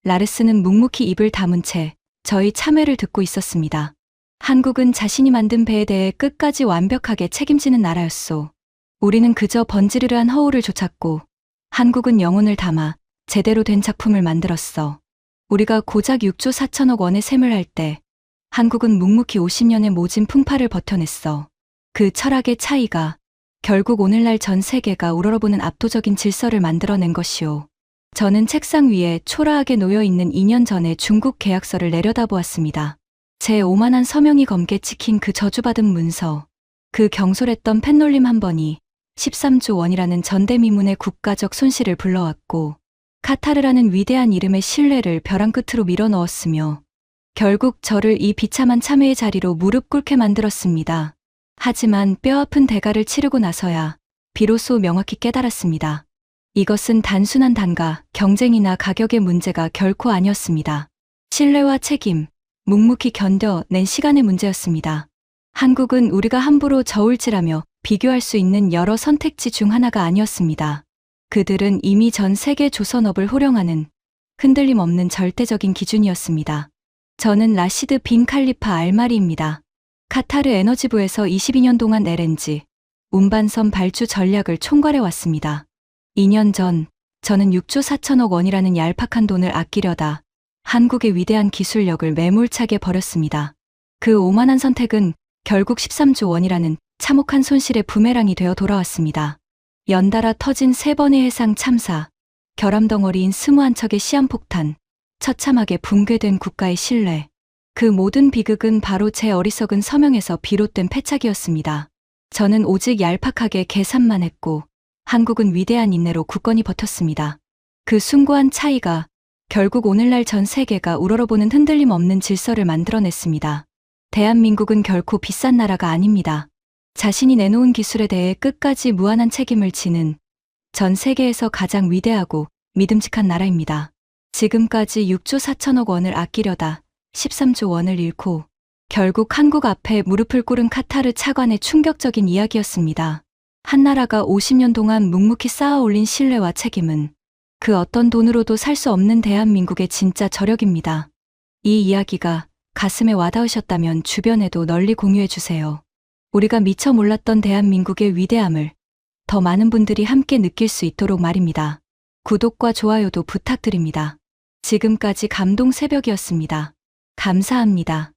라르스는 묵묵히 입을 다문 채 저희 참회를 듣고 있었습니다. 한국은 자신이 만든 배에 대해 끝까지 완벽하게 책임지는 나라였소. 우리는 그저 번지르르한 허울을 좇았고 한국은 영혼을 담아 제대로 된 작품을 만들었어. 우리가 고작 6조 4천억 원의 셈을 할 때 한국은 묵묵히 50년의 모진 풍파를 버텨냈어. 그 철학의 차이가 결국 오늘날 전 세계가 우러러보는 압도적인 질서를 만들어낸 것이오. 저는 책상 위에 초라하게 놓여있는 2년 전의 중국 계약서를 내려다보았습니다. 제 오만한 서명이 검게 찍힌 그 저주받은 문서, 그 경솔했던 펜놀림 한 번이 13조 원이라는 전대미문의 국가적 손실을 불러왔고 카타르라는 위대한 이름의 신뢰를 벼랑 끝으로 밀어넣었으며 결국 저를 이 비참한 참회의 자리로 무릎 꿇게 만들었습니다. 하지만 뼈아픈 대가를 치르고 나서야 비로소 명확히 깨달았습니다. 이것은 단순한 단가, 경쟁이나 가격의 문제가 결코 아니었습니다. 신뢰와 책임, 묵묵히 견뎌낸 시간의 문제였습니다. 한국은 우리가 함부로 저울질하며 비교할 수 있는 여러 선택지 중 하나가 아니었습니다. 그들은 이미 전 세계 조선업을 호령하는 흔들림 없는 절대적인 기준이었습니다. 저는 라시드 빈 칼리파 알마리입니다. 카타르 에너지부에서 22년 동안 LNG, 운반선 발주 전략을 총괄해 왔습니다. 2년 전, 저는 6조 4천억 원이라는 얄팍한 돈을 아끼려다 한국의 위대한 기술력을 매몰차게 버렸습니다. 그 오만한 선택은 결국 13조 원이라는 참혹한 손실의 부메랑이 되어 돌아왔습니다. 연달아 터진 3번의 해상 참사, 결함덩어리인 21척의 시한폭탄, 처참하게 붕괴된 국가의 신뢰. 그 모든 비극은 바로 제 어리석은 서명에서 비롯된 패착이었습니다. 저는 오직 얄팍하게 계산만 했고 한국은 위대한 인내로 굳건히 버텼습니다. 그 숭고한 차이가 결국 오늘날 전 세계가 우러러보는 흔들림 없는 질서를 만들어냈습니다. 대한민국은 결코 비싼 나라가 아닙니다. 자신이 내놓은 기술에 대해 끝까지 무한한 책임을 지는 전 세계에서 가장 위대하고 믿음직한 나라입니다. 지금까지 6조 4천억 원을 아끼려다 13조 원을 잃고 결국 한국 앞에 무릎을 꿇은 카타르 차관의 충격적인 이야기였습니다. 한 나라가 50년 동안 묵묵히 쌓아 올린 신뢰와 책임은 그 어떤 돈으로도 살 수 없는 대한민국의 진짜 저력입니다. 이 이야기가 가슴에 와닿으셨다면 주변에도 널리 공유해 주세요. 우리가 미처 몰랐던 대한민국의 위대함을 더 많은 분들이 함께 느낄 수 있도록 말입니다. 구독과 좋아요도 부탁드립니다. 지금까지 감동 새벽이었습니다. 감사합니다.